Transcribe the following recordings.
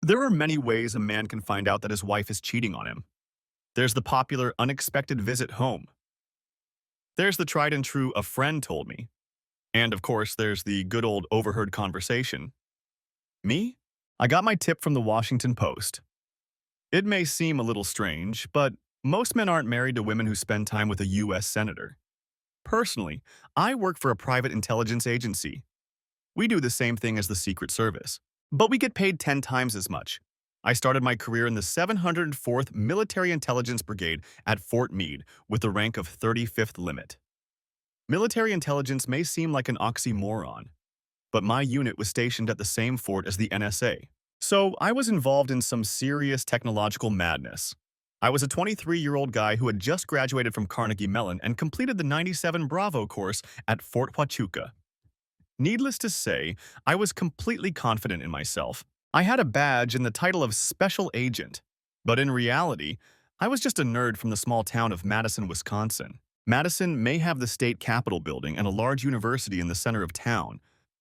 There are many ways a man can find out that his wife is cheating on him. There's the popular unexpected visit home. There's the tried and true a friend told me. And of course, there's the good old overheard conversation. Me? I got my tip from the Washington Post. It may seem a little strange, but most men aren't married to women who spend time with a U.S. senator. Personally, I work for a private intelligence agency. We do the same thing as the Secret Service, but we get paid 10 times as much. I started my career in the 704th Military Intelligence Brigade at Fort Meade with the rank of 35th Limit. Military intelligence may seem like an oxymoron, but my unit was stationed at the same fort as the NSA. So I was involved in some serious technological madness. I was a 23-year-old guy who had just graduated from Carnegie Mellon and completed the 97 Bravo course at Fort Huachuca. Needless to say, I was completely confident in myself. I had a badge and the title of Special Agent, but in reality, I was just a nerd from the small town of Madison, Wisconsin. Madison may have the state capitol building and a large university in the center of town,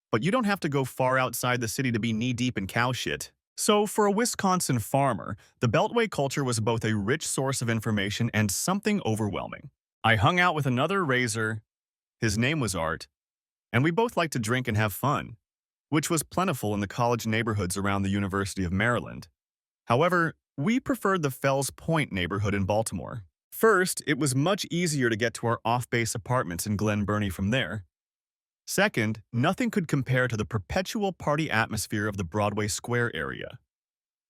but you don't have to go far outside the city to be knee-deep in cow shit. So, for a Wisconsin farmer, the Beltway culture was both a rich source of information and something overwhelming. I hung out with another razor, his name was Art, and we both liked to drink and have fun, which was plentiful in the college neighborhoods around the University of Maryland. However, we preferred the Fells Point neighborhood in Baltimore. First, it was much easier to get to our off-base apartments in Glen Burnie from there. Second, nothing could compare to the perpetual party atmosphere of the Broadway Square area.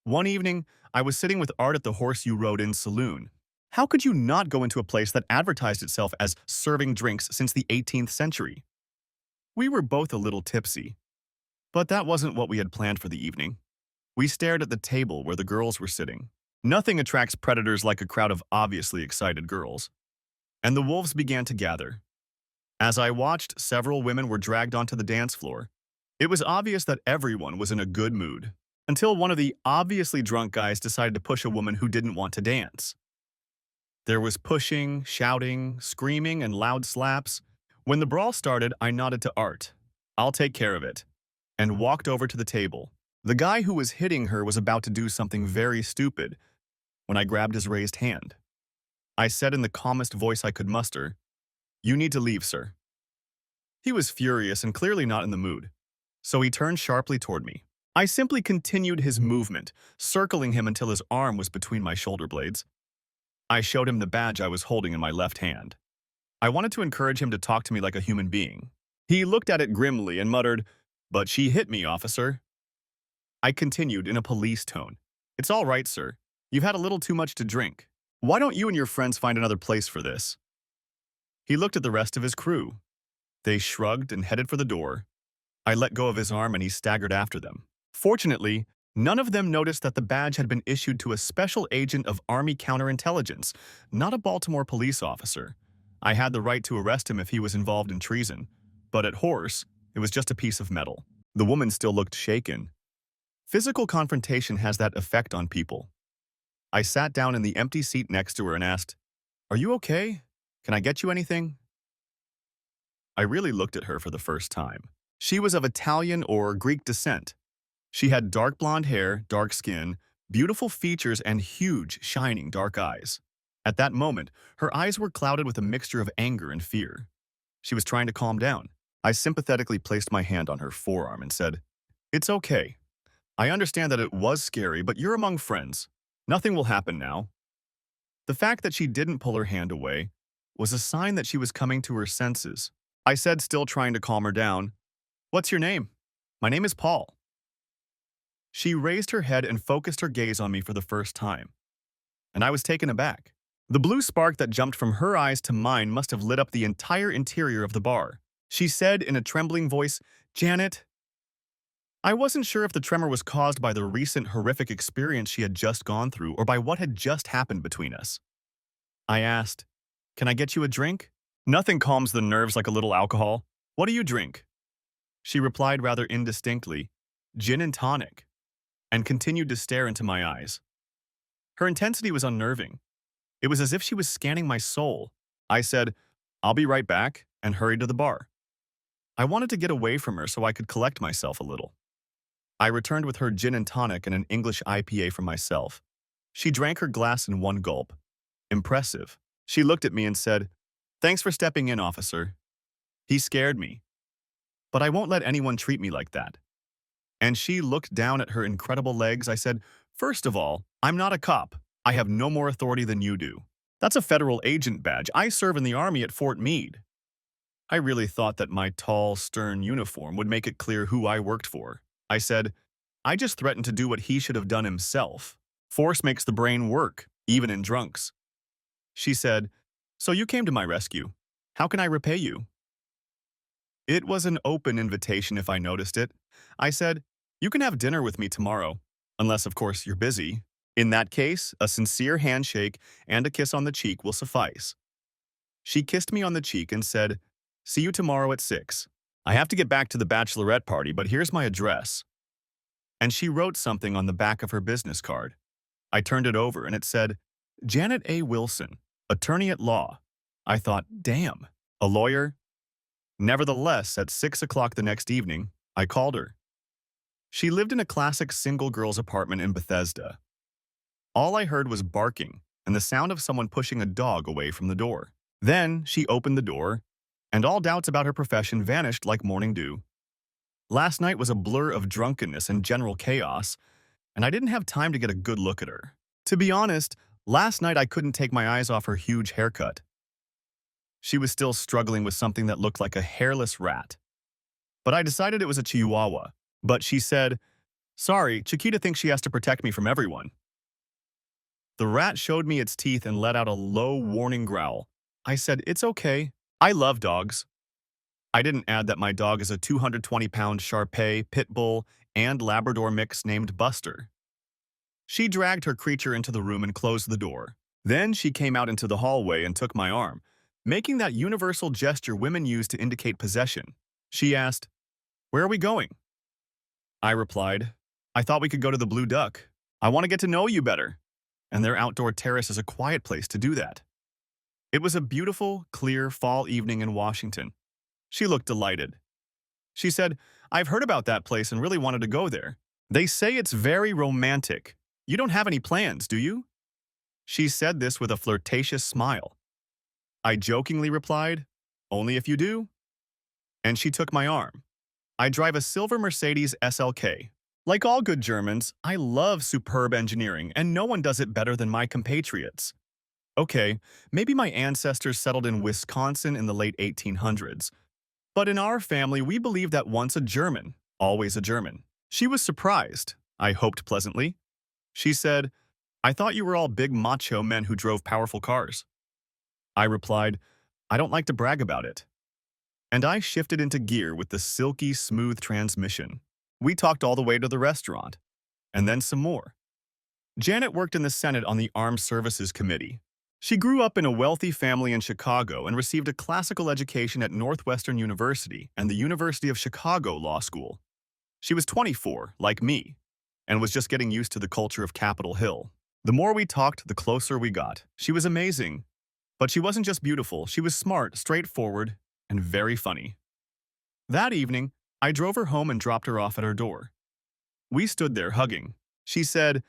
One evening, I was sitting with Art at the Horse You Rode In saloon. How could you not go into a place that advertised itself as serving drinks since the 18th century? We were both a little tipsy, but that wasn't what we had planned for the evening. We stared at the table where the girls were sitting. Nothing attracts predators like a crowd of obviously excited girls. And the wolves began to gather. As I watched, several women were dragged onto the dance floor. It was obvious that everyone was in a good mood, until one of the obviously drunk guys decided to push a woman who didn't want to dance. There was pushing, shouting, screaming, and loud slaps. When the brawl started, I nodded to Art. "I'll take care of it," and walked over to the table. The guy who was hitting her was about to do something very stupid when I grabbed his raised hand. I said in the calmest voice I could muster, "You need to leave, sir." He was furious and clearly not in the mood, so he turned sharply toward me. I simply continued his movement, circling him until his arm was between my shoulder blades. I showed him the badge I was holding in my left hand. I wanted to encourage him to talk to me like a human being. He looked at it grimly and muttered, "But she hit me, officer." I continued in a police tone, "It's all right, sir. You've had a little too much to drink. Why don't you and your friends find another place for this?" He looked at the rest of his crew. They shrugged and headed for the door. I let go of his arm and he staggered after them. Fortunately, none of them noticed that the badge had been issued to a special agent of Army counterintelligence, not a Baltimore police officer. I had the right to arrest him if he was involved in treason, but at Horse, it was just a piece of metal. The woman still looked shaken. Physical confrontation has that effect on people. I sat down in the empty seat next to her and asked, "Are you okay? Can I get you anything?" I really looked at her for the first time. She was of Italian or Greek descent. She had dark blonde hair, dark skin, beautiful features, and huge, shining dark eyes. At that moment, her eyes were clouded with a mixture of anger and fear. She was trying to calm down. I sympathetically placed my hand on her forearm and said, "It's okay. I understand that it was scary, but you're among friends. Nothing will happen now." The fact that she didn't pull her hand away was a sign that she was coming to her senses. I said, still trying to calm her down, "What's your name?" "My name is Paul." She raised her head and focused her gaze on me for the first time, and I was taken aback. The blue spark that jumped from her eyes to mine must have lit up the entire interior of the bar. She said in a trembling voice, "Janet." I wasn't sure if the tremor was caused by the recent horrific experience she had just gone through or by what had just happened between us. I asked, "Can I get you a drink?" "Nothing calms the nerves like a little alcohol. What do you drink?" She replied rather indistinctly, "Gin and tonic," and continued to stare into my eyes. Her intensity was unnerving. It was as if she was scanning my soul. I said, "I'll be right back," and hurried to the bar. I wanted to get away from her so I could collect myself a little. I returned with her gin and tonic and an English IPA for myself. She drank her glass in one gulp. Impressive. She looked at me and said, "Thanks for stepping in, officer." He scared me. But I won't let anyone treat me like that. And she looked down at her incredible legs. I said, "First of all, I'm not a cop. I have no more authority than you do. That's a federal agent badge. I serve in the Army at Fort Meade." I really thought that my tall, stern uniform would make it clear who I worked for. I said, "I just threatened to do what he should have done himself. Force makes the brain work, even in drunks." She said, "So you came to my rescue. How can I repay you?" It was an open invitation if I noticed it. I said, "You can have dinner with me tomorrow, unless, of course, you're busy. In that case, a sincere handshake and a kiss on the cheek will suffice." She kissed me on the cheek and said, "See you tomorrow at 6. I have to get back to the bachelorette party, but here's my address." And she wrote something on the back of her business card. I turned it over and it said, "Janet A. Wilson, attorney at law." I thought, damn, a lawyer? Nevertheless, at 6 o'clock the next evening, I called her. She lived in a classic single girl's apartment in Bethesda. All I heard was barking and the sound of someone pushing a dog away from the door. Then she opened the door, and all doubts about her profession vanished like morning dew. Last night was a blur of drunkenness and general chaos, and I didn't have time to get a good look at her. To be honest, last night I couldn't take my eyes off her huge haircut. She was still struggling with something that looked like a hairless rat. But I decided it was a chihuahua. But she said, "Sorry, Chiquita thinks she has to protect me from everyone." The rat showed me its teeth and let out a low, warning growl. I said, "It's okay. I love dogs." I didn't add that my dog is a 220-pound Shar-Pei, Pit Bull, and Labrador mix named Buster. She dragged her creature into the room and closed the door. Then she came out into the hallway and took my arm, making that universal gesture women use to indicate possession. She asked, "Where are we going?" I replied, "I thought we could go to the Blue Duck. I want to get to know you better." And their outdoor terrace is a quiet place to do that. It was a beautiful, clear fall evening in Washington. She looked delighted. She said, "I've heard about that place and really wanted to go there. They say it's very romantic. You don't have any plans, do you?" She said this with a flirtatious smile. I jokingly replied, "Only if you do." And she took my arm. I drive a silver Mercedes SLK. Like all good Germans, I love superb engineering, and no one does it better than my compatriots. Okay, maybe my ancestors settled in Wisconsin in the late 1800s. But in our family, we believe that once a German, always a German. She was surprised, I hoped pleasantly. She said, "I thought you were all big macho men who drove powerful cars." I replied, "I don't like to brag about it." And I shifted into gear with the silky, smooth transmission. We talked all the way to the restaurant, and then some more. Janet worked in the Senate on the Armed Services Committee. She grew up in a wealthy family in Chicago and received a classical education at Northwestern University and the University of Chicago Law School. She was 24, like me, and was just getting used to the culture of Capitol Hill. The more we talked, the closer we got. She was amazing. But she wasn't just beautiful, she was smart, straightforward, and very funny. That evening, I drove her home and dropped her off at her door. We stood there hugging. She said,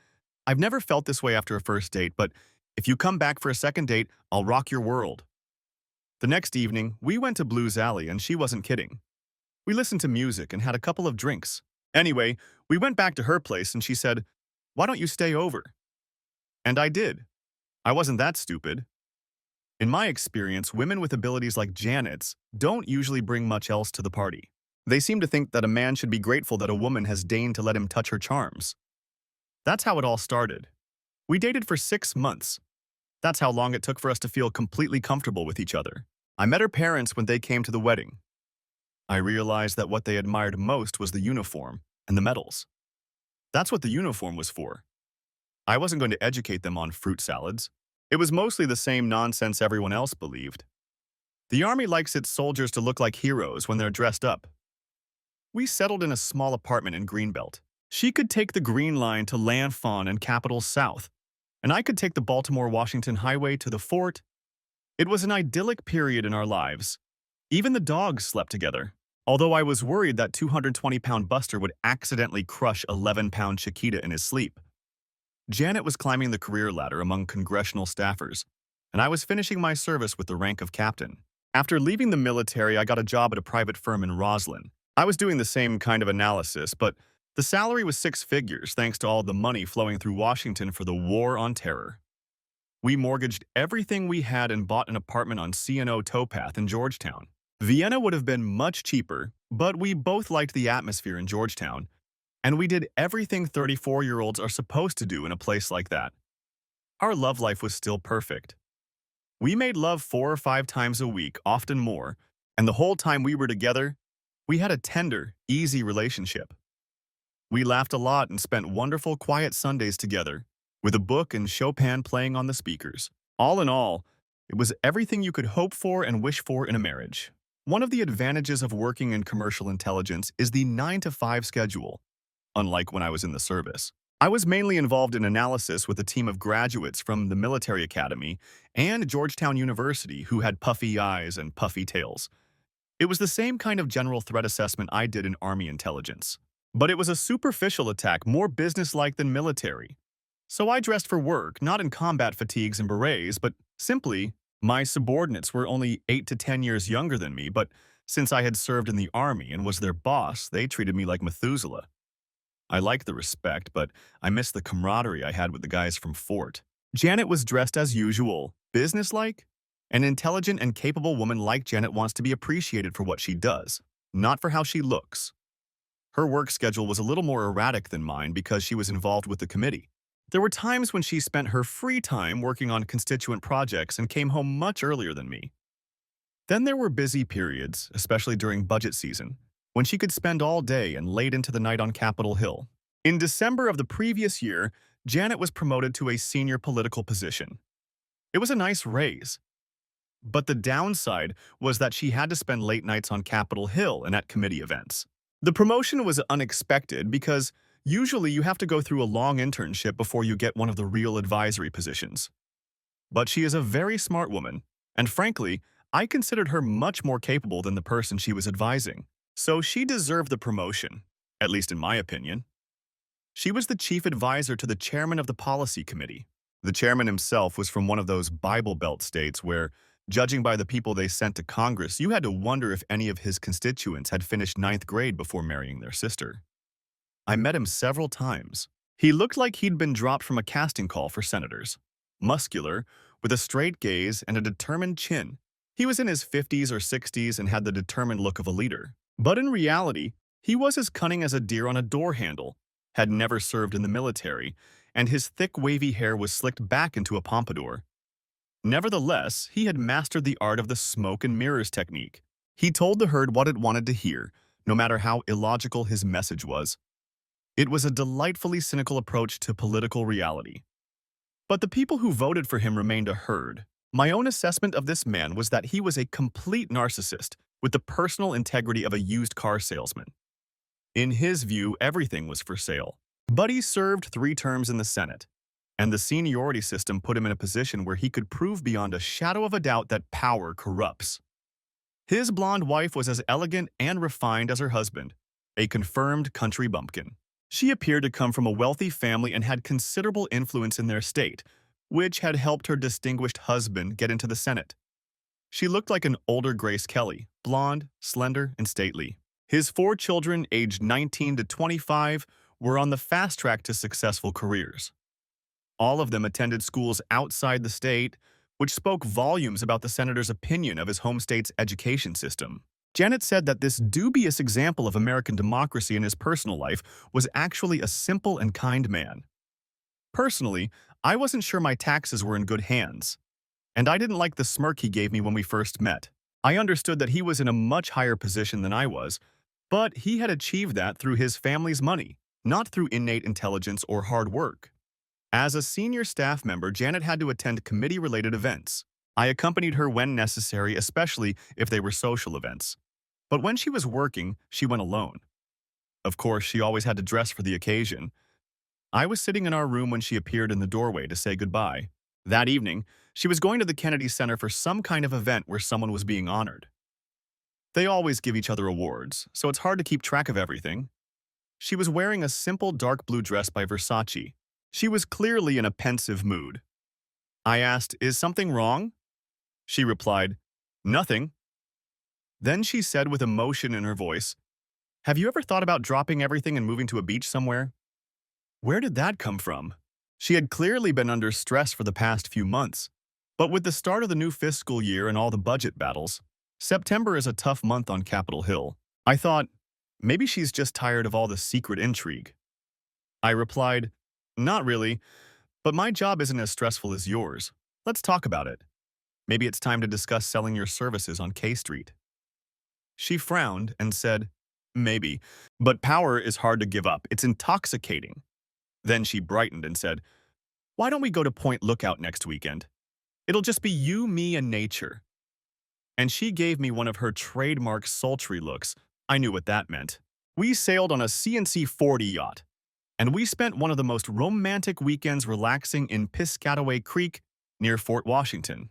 "I've never felt this way after a first date, but if you come back for a second date, I'll rock your world." The next evening, we went to Blues Alley, and she wasn't kidding. We listened to music and had a couple of drinks. Anyway, we went back to her place and she said, "Why don't you stay over?" And I did. I wasn't that stupid. In my experience, women with abilities like Janet's don't usually bring much else to the party. They seem to think that a man should be grateful that a woman has deigned to let him touch her charms. That's how it all started. We dated for 6 months. That's how long it took for us to feel completely comfortable with each other. I met her parents when they came to the wedding. I realized that what they admired most was the uniform and the medals. That's what the uniform was for. I wasn't going to educate them on fruit salads. It was mostly the same nonsense everyone else believed. The Army likes its soldiers to look like heroes when they're dressed up. We settled in a small apartment in Greenbelt. She could take the Green Line to L'Enfant and Capitol South, and I could take the Baltimore-Washington Highway to the fort. It was an idyllic period in our lives. Even the dogs slept together. although I was worried that 220-pound Buster would accidentally crush 11-pound Chiquita in his sleep. Janet was climbing the career ladder among congressional staffers, and I was finishing my service with the rank of captain. After leaving the military, I got a job at a private firm in Roslyn. I was doing the same kind of analysis, but the salary was six figures thanks to all the money flowing through Washington for the War on Terror. We mortgaged everything we had and bought an apartment on C&O Towpath in Georgetown. Vienna would have been much cheaper, but we both liked the atmosphere in Georgetown, and we did everything 34-year-olds are supposed to do in a place like that. Our love life was still perfect. We made love 4 or 5 times a week, often more, and the whole time we were together, we had a tender, easy relationship. We laughed a lot and spent wonderful, quiet Sundays together, with a book and Chopin playing on the speakers. All in all, it was everything you could hope for and wish for in a marriage. One of the advantages of working in commercial intelligence is the 9-to-5 schedule, unlike when I was in the service. I was mainly involved in analysis with a team of graduates from the military academy and Georgetown University who had puffy eyes and puffy tails. It was the same kind of general threat assessment I did in Army intelligence. But it was a superficial attack, more businesslike than military. So I dressed for work, not in combat fatigues and berets, but simply, my subordinates were only 8 to 10 years younger than me, but since I had served in the Army and was their boss, they treated me like Methuselah. I liked the respect, but I missed the camaraderie I had with the guys from Fort. Janet was dressed as usual, businesslike. An intelligent and capable woman like Janet wants to be appreciated for what she does, not for how she looks. Her work schedule was a little more erratic than mine because she was involved with the committee. There were times when she spent her free time working on constituent projects and came home much earlier than me. Then there were busy periods, especially during budget season, when she could spend all day and late into the night on Capitol Hill. In December of the previous year, Janet was promoted to a senior political position. It was a nice raise. But the downside was that she had to spend late nights on Capitol Hill and at committee events. The promotion was unexpected because usually you have to go through a long internship before you get one of the real advisory positions. But she is a very smart woman, and frankly, I considered her much more capable than the person she was advising. So she deserved the promotion, at least in my opinion. She was the chief advisor to the chairman of the policy committee. The chairman himself was from one of those Bible Belt states where, judging by the people they sent to Congress, you had to wonder if any of his constituents had finished 9th grade before marrying their sister. I met him several times. He looked like he'd been dropped from a casting call for senators. Muscular, with a straight gaze and a determined chin. He was in his 50s or 60s and had the determined look of a leader. But in reality, he was as cunning as a deer on a door handle, had never served in the military, and his thick wavy hair was slicked back into a pompadour. Nevertheless, he had mastered the art of the smoke and mirrors technique. He told the herd what it wanted to hear, no matter how illogical his message was. It was a delightfully cynical approach to political reality. But the people who voted for him remained a herd. My own assessment of this man was that he was a complete narcissist with the personal integrity of a used car salesman. In his view, everything was for sale. But he served 3 terms in the Senate, and the seniority system put him in a position where he could prove beyond a shadow of a doubt that power corrupts. His blonde wife was as elegant and refined as her husband, a confirmed country bumpkin. She appeared to come from a wealthy family and had considerable influence in their state, which had helped her distinguished husband get into the Senate. She looked like an older Grace Kelly, blonde, slender, and stately. His 4 children, aged 19 to 25, were on the fast track to successful careers. All of them attended schools outside the state, which spoke volumes about the senator's opinion of his home state's education system. Janet said that this dubious example of American democracy in his personal life was actually a simple and kind man. Personally, I wasn't sure my taxes were in good hands, and I didn't like the smirk he gave me when we first met. I understood that he was in a much higher position than I was, but he had achieved that through his family's money, not through innate intelligence or hard work. As a senior staff member, Janet had to attend committee-related events. I accompanied her when necessary, especially if they were social events. But when she was working, she went alone. Of course, she always had to dress for the occasion. I was sitting in our room when she appeared in the doorway to say goodbye. That evening, she was going to the Kennedy Center for some kind of event where someone was being honored. They always give each other awards, so it's hard to keep track of everything. She was wearing a simple dark blue dress by Versace. She was clearly in a pensive mood. I asked, "Is something wrong?" She replied, "Nothing." Then she said with emotion in her voice, "Have you ever thought about dropping everything and moving to a beach somewhere?" Where did that come from? She had clearly been under stress for the past few months. But with the start of the new fiscal year and all the budget battles, September is a tough month on Capitol Hill. I thought, maybe she's just tired of all the secret intrigue. I replied, "Not really, but my job isn't as stressful as yours. Let's talk about it. Maybe it's time to discuss selling your services on K Street." She frowned and said, "Maybe, but power is hard to give up. It's intoxicating." Then she brightened and said, "Why don't we go to Point Lookout next weekend? It'll just be you, me, and nature." And she gave me one of her trademark sultry looks. I knew what that meant. We sailed on a CNC 40 yacht, and we spent one of the most romantic weekends relaxing in Piscataway Creek near Fort Washington.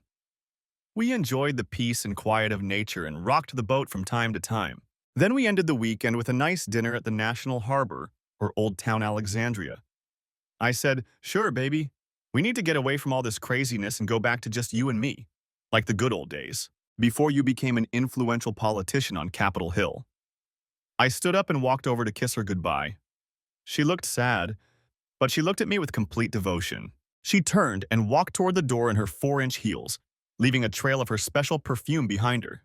We enjoyed the peace and quiet of nature and rocked the boat from time to time. Then we ended the weekend with a nice dinner at the National Harbor, or Old Town Alexandria. I said, "Sure, baby. We need to get away from all this craziness and go back to just you and me, like the good old days, before you became an influential politician on Capitol Hill." I stood up and walked over to kiss her goodbye. She looked sad, but she looked at me with complete devotion. She turned and walked toward the door in her 4-inch heels, leaving a trail of her special perfume behind her.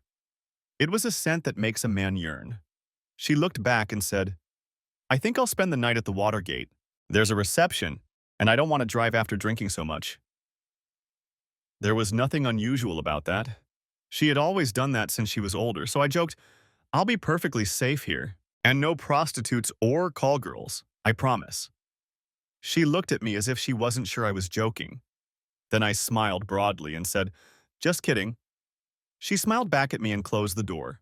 It was a scent that makes a man yearn. She looked back and said, "I think I'll spend the night at the Watergate. There's a reception, and I don't want to drive after drinking so much." There was nothing unusual about that. She had always done that since she was older, so I joked, "I'll be perfectly safe here, and no prostitutes or call girls, I promise." She looked at me as if she wasn't sure I was joking. Then I smiled broadly and said, "Just kidding." She smiled back at me and closed the door.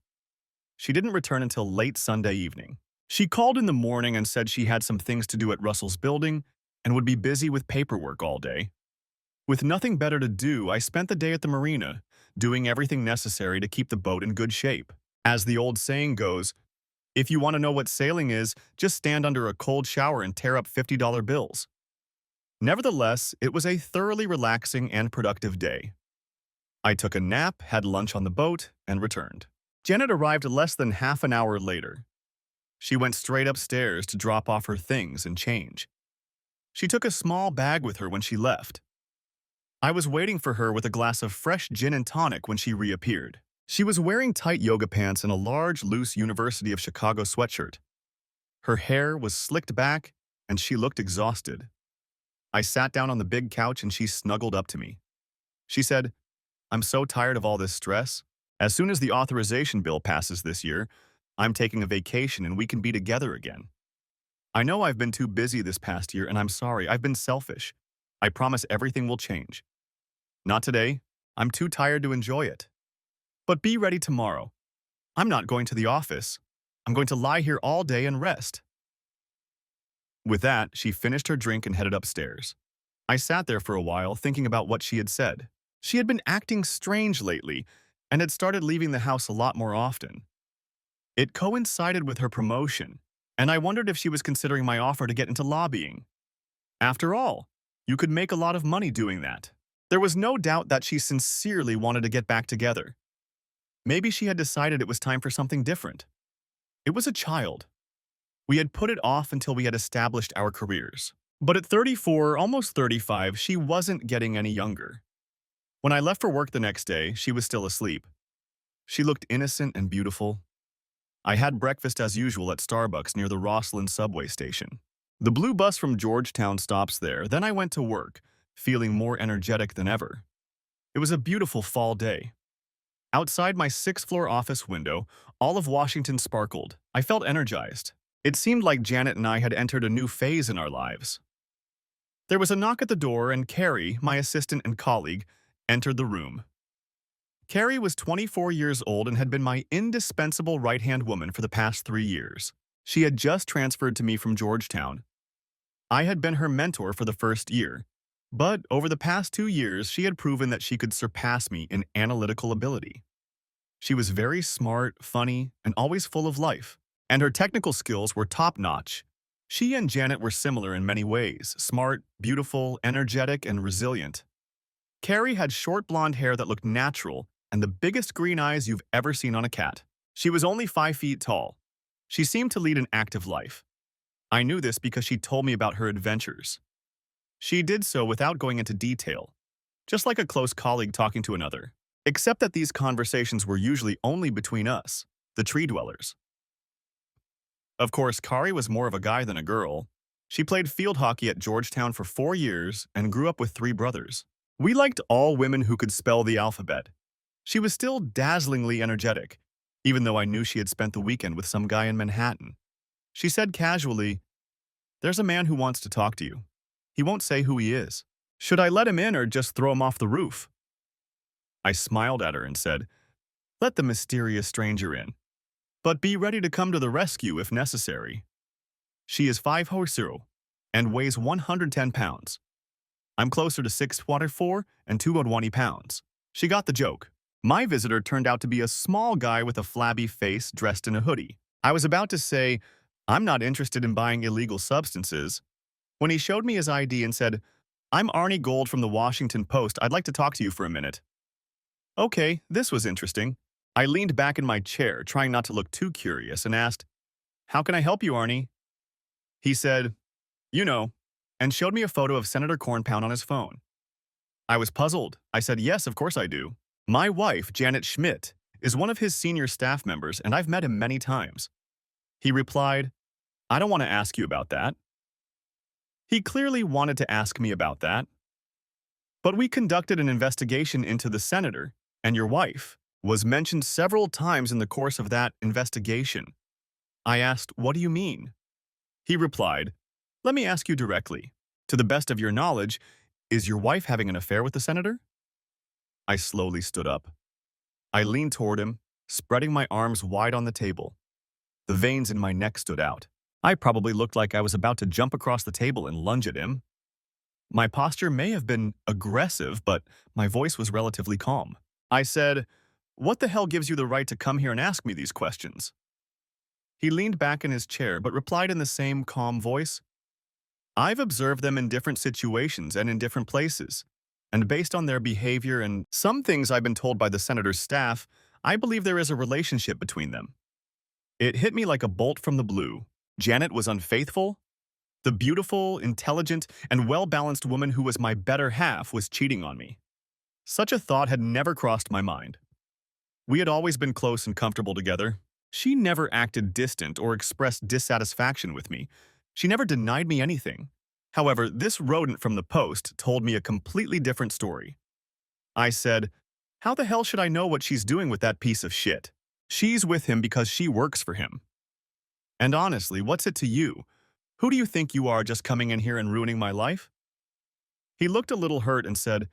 She didn't return until late Sunday evening. She called in the morning and said she had some things to do at Russell's building and would be busy with paperwork all day. With nothing better to do, I spent the day at the marina, doing everything necessary to keep the boat in good shape. As the old saying goes, if you want to know what sailing is, just stand under a cold shower and tear up $50 bills. Nevertheless, it was a thoroughly relaxing and productive day. I took a nap, had lunch on the boat, and returned. Janet arrived less than half an hour later. She went straight upstairs to drop off her things and change. She took a small bag with her when she left. I was waiting for her with a glass of fresh gin and tonic when she reappeared. She was wearing tight yoga pants and a large, loose University of Chicago sweatshirt. Her hair was slicked back, and she looked exhausted. I sat down on the big couch and she snuggled up to me. She said, "I'm so tired of all this stress. As soon as the authorization bill passes this year, I'm taking a vacation and we can be together again. I know I've been too busy this past year and I'm sorry, I've been selfish. I promise everything will change. Not today. I'm too tired to enjoy it. But be ready tomorrow. I'm not going to the office. I'm going to lie here all day and rest." With that, she finished her drink and headed upstairs. I sat there for a while thinking about what she had said. She had been acting strange lately and had started leaving the house a lot more often. It coincided with her promotion, and I wondered if she was considering my offer to get into lobbying. After all, you could make a lot of money doing that. There was no doubt that she sincerely wanted to get back together. Maybe she had decided it was time for something different. It was a child. We had put it off until we had established our careers. But at 34, almost 35, she wasn't getting any younger. When I left for work the next day, she was still asleep. She looked innocent and beautiful. I had breakfast as usual at Starbucks near the Rosslyn subway station. The blue bus from Georgetown stops there, then I went to work, feeling more energetic than ever. It was a beautiful fall day. Outside my 6th-floor office window, all of Washington sparkled. I felt energized. It seemed like Janet and I had entered a new phase in our lives. There was a knock at the door and Carrie, my assistant and colleague, entered the room. Carrie was 24 years old and had been my indispensable right-hand woman for the past 3 years. She had just transferred to me from Georgetown. I had been her mentor for the first year, but over the past 2 years, she had proven that she could surpass me in analytical ability. She was very smart, funny, and always full of life. And her technical skills were top-notch. She and Janet were similar in many ways, smart, beautiful, energetic, and resilient. Carrie had short blonde hair that looked natural and the biggest green eyes you've ever seen on a cat. She was only 5 feet tall. She seemed to lead an active life. I knew this because she told me about her adventures. She did so without going into detail, just like a close colleague talking to another. Except that these conversations were usually only between us, the tree dwellers. Of course, Kari was more of a guy than a girl. She played field hockey at Georgetown for 4 years and grew up with 3 brothers. We liked all women who could spell the alphabet. She was still dazzlingly energetic, even though I knew she had spent the weekend with some guy in Manhattan. She said casually, "There's a man who wants to talk to you. He won't say who he is. Should I let him in or just throw him off the roof?" I smiled at her and said, "Let the mysterious stranger in, but be ready to come to the rescue if necessary." She is 5'0" and weighs 110 pounds. I'm closer to 6'4" and 220 pounds. She got the joke. My visitor turned out to be a small guy with a flabby face dressed in a hoodie. I was about to say, "I'm not interested in buying illegal substances," when he showed me his ID and said, "I'm Arnie Gold from the Washington Post. I'd like to talk to you for a minute." Okay, this was interesting. I leaned back in my chair, trying not to look too curious, and asked, "How can I help you, Arnie?" He said, "You know," and showed me a photo of Senator Cornpound on his phone. I was puzzled. I said, "Yes, of course I do. My wife, Janet Schmidt, is one of his senior staff members, and I've met him many times." He replied, "I don't want to ask you about that." He clearly wanted to ask me about that. "But we conducted an investigation into the senator, and your wife was mentioned several times in the course of that investigation." I asked, "What do you mean?" He replied, "Let me ask you directly. To the best of your knowledge, is your wife having an affair with the senator?" I slowly stood up. I leaned toward him, spreading my arms wide on the table. The veins in my neck stood out. I probably looked like I was about to jump across the table and lunge at him. My posture may have been aggressive, but my voice was relatively calm. I said, "What the hell gives you the right to come here and ask me these questions?" He leaned back in his chair, but replied in the same calm voice, "I've observed them in different situations and in different places, and based on their behavior and some things I've been told by the senator's staff, I believe there is a relationship between them." It hit me like a bolt from the blue. Janet was unfaithful. The beautiful, intelligent, and well-balanced woman who was my better half was cheating on me. Such a thought had never crossed my mind. We had always been close and comfortable together. She never acted distant or expressed dissatisfaction with me. She never denied me anything. However, this rodent from the Post told me a completely different story. I said, "How the hell should I know what she's doing with that piece of shit? She's with him because she works for him. And honestly, what's it to you? Who do you think you are, just coming in here and ruining my life?" He looked a little hurt and said,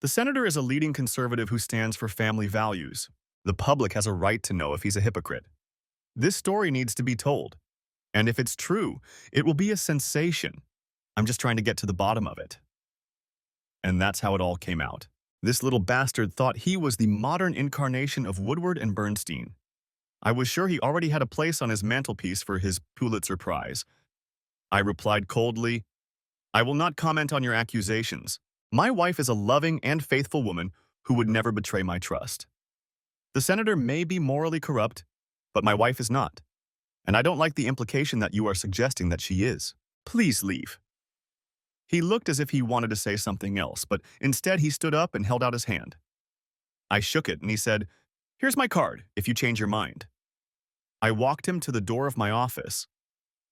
"The senator is a leading conservative who stands for family values. The public has a right to know if he's a hypocrite. This story needs to be told. And if it's true, it will be a sensation. I'm just trying to get to the bottom of it." And that's how it all came out. This little bastard thought he was the modern incarnation of Woodward and Bernstein. I was sure he already had a place on his mantelpiece for his Pulitzer Prize. I replied coldly, "I will not comment on your accusations. My wife is a loving and faithful woman who would never betray my trust. The senator may be morally corrupt, but my wife is not. And I don't like the implication that you are suggesting that she is. Please leave." He looked as if he wanted to say something else, but instead he stood up and held out his hand. I shook it and he said, "Here's my card, if you change your mind." I walked him to the door of my office.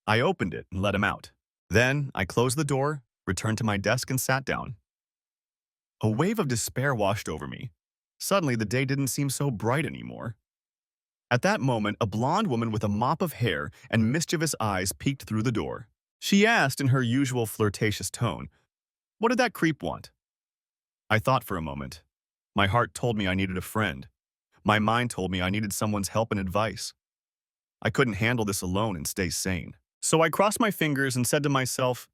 I opened it and let him out. Then I closed the door, returned to my desk and sat down. A wave of despair washed over me. Suddenly the day didn't seem so bright anymore. At that moment, a blonde woman with a mop of hair and mischievous eyes peeked through the door. She asked in her usual flirtatious tone, "What did that creep want?" I thought for a moment. My heart told me I needed a friend. My mind told me I needed someone's help and advice. I couldn't handle this alone and stay sane. So I crossed my fingers and said to myself,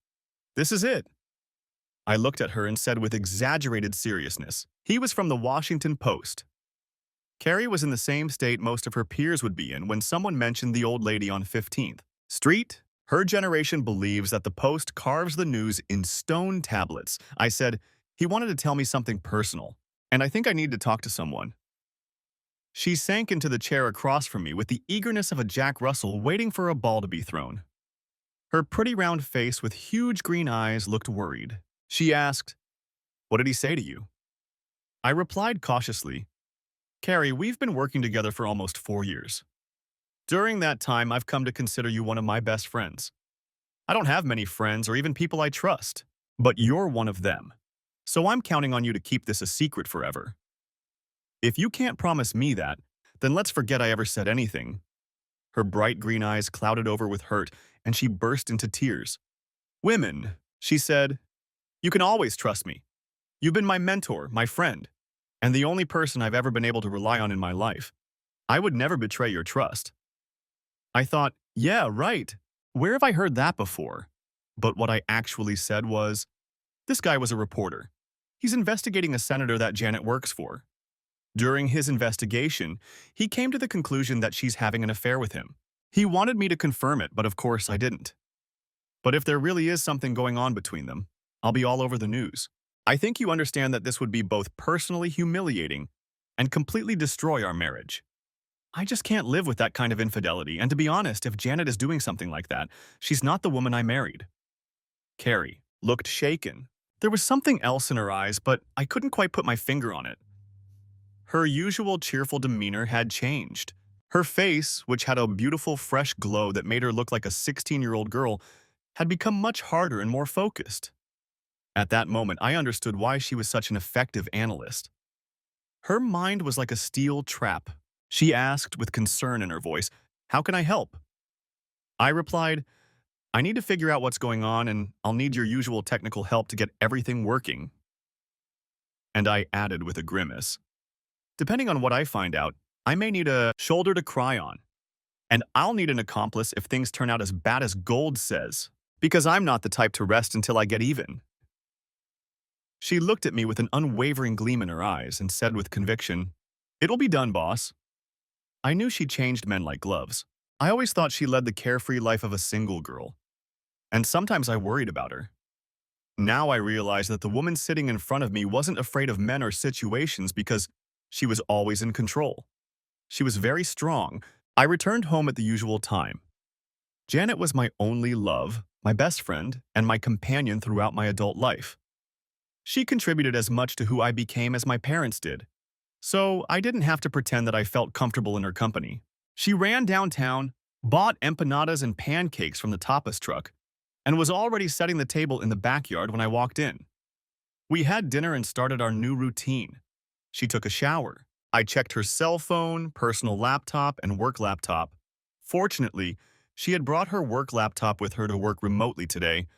"This is it." I looked at her and said with exaggerated seriousness, "He was from the Washington Post." Carrie was in the same state most of her peers would be in when someone mentioned the old lady on 15th Street. Her generation believes that the Post carves the news in stone tablets. I said, he wanted to tell me something personal, and I think I need to talk to someone. She sank into the chair across from me with the eagerness of a Jack Russell waiting for a ball to be thrown. Her pretty round face with huge green eyes looked worried. She asked, "What did he say to you?" I replied cautiously, "Carrie, we've been working together for almost 4 years. During that time, I've come to consider you one of my best friends. I don't have many friends or even people I trust, but you're one of them. So I'm counting on you to keep this a secret forever. If you can't promise me that, then let's forget I ever said anything." Her bright green eyes clouded over with hurt, and she burst into tears. "Women," she said, "you can always trust me. You've been my mentor, my friend, and the only person I've ever been able to rely on in my life. I would never betray your trust." I thought, yeah, right. Where have I heard that before? But what I actually said was, this guy was a reporter. He's investigating a senator that Janet works for. During his investigation, he came to the conclusion that she's having an affair with him. He wanted me to confirm it, but of course I didn't. But if there really is something going on between them, I'll be all over the news. I think you understand that this would be both personally humiliating and completely destroy our marriage. I just can't live with that kind of infidelity, and to be honest, if Janet is doing something like that, she's not the woman I married. Carrie looked shaken. There was something else in her eyes, but I couldn't quite put my finger on it. Her usual cheerful demeanor had changed. Her face, which had a beautiful, fresh glow that made her look like a 16-year-old girl, had become much harder and more focused. At that moment, I understood why she was such an effective analyst. Her mind was like a steel trap. She asked, with concern in her voice, "How can I help?" I replied, "I need to figure out what's going on, and I'll need your usual technical help to get everything working." And I added with a grimace, "Depending on what I find out, I may need a shoulder to cry on. And I'll need an accomplice if things turn out as bad as Gold says, because I'm not the type to rest until I get even." She looked at me with an unwavering gleam in her eyes and said with conviction, "It'll be done, boss." I knew she changed men like gloves. I always thought she led the carefree life of a single girl, and sometimes I worried about her. Now I realize that the woman sitting in front of me wasn't afraid of men or situations because she was always in control. She was very strong. I returned home at the usual time. Janet was my only love, my best friend, and my companion throughout my adult life. She contributed as much to who I became as my parents did, so I didn't have to pretend that I felt comfortable in her company. She ran downtown, bought empanadas and pancakes from the tapas truck, and was already setting the table in the backyard when I walked in. We had dinner and started our new routine. She took a shower. I checked her cell phone, personal laptop, and work laptop. Fortunately, she had brought her work laptop with her to work remotely today.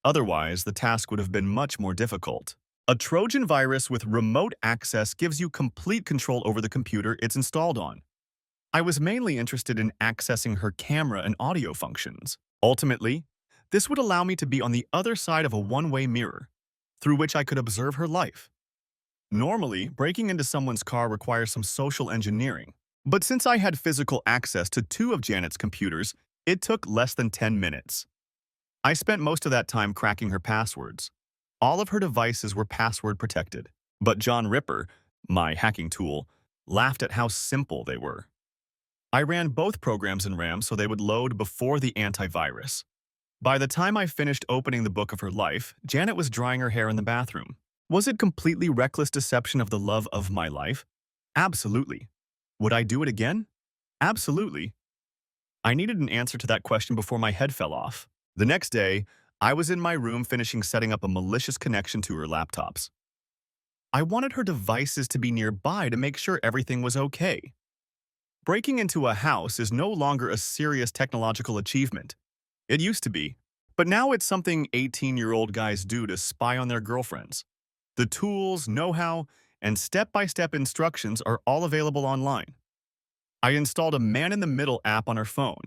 Otherwise, the task would have been much more difficult. A Trojan virus with remote access gives you complete control over the computer it's installed on. I was mainly interested in accessing her camera and audio functions. Ultimately, this would allow me to be on the other side of a one-way mirror, through which I could observe her life. Normally, breaking into someone's car requires some social engineering. But since I had physical access to two of Janet's computers, it took less than 10 minutes. I spent most of that time cracking her passwords. All of her devices were password protected. But John Ripper, my hacking tool, laughed at how simple they were. I ran both programs in RAM so they would load before the antivirus. By the time I finished opening the book of her life, Janet was drying her hair in the bathroom. Was it completely reckless deception of the love of my life? Absolutely. Would I do it again? Absolutely. I needed an answer to that question before my head fell off. The next day, I was in my room finishing setting up a malicious connection to her laptops. I wanted her devices to be nearby to make sure everything was okay. Breaking into a house is no longer a serious technological achievement. It used to be, but now it's something 18-year-old guys do to spy on their girlfriends. The tools, know-how, and step-by-step instructions are all available online. I installed a man-in-the-middle app on her phone.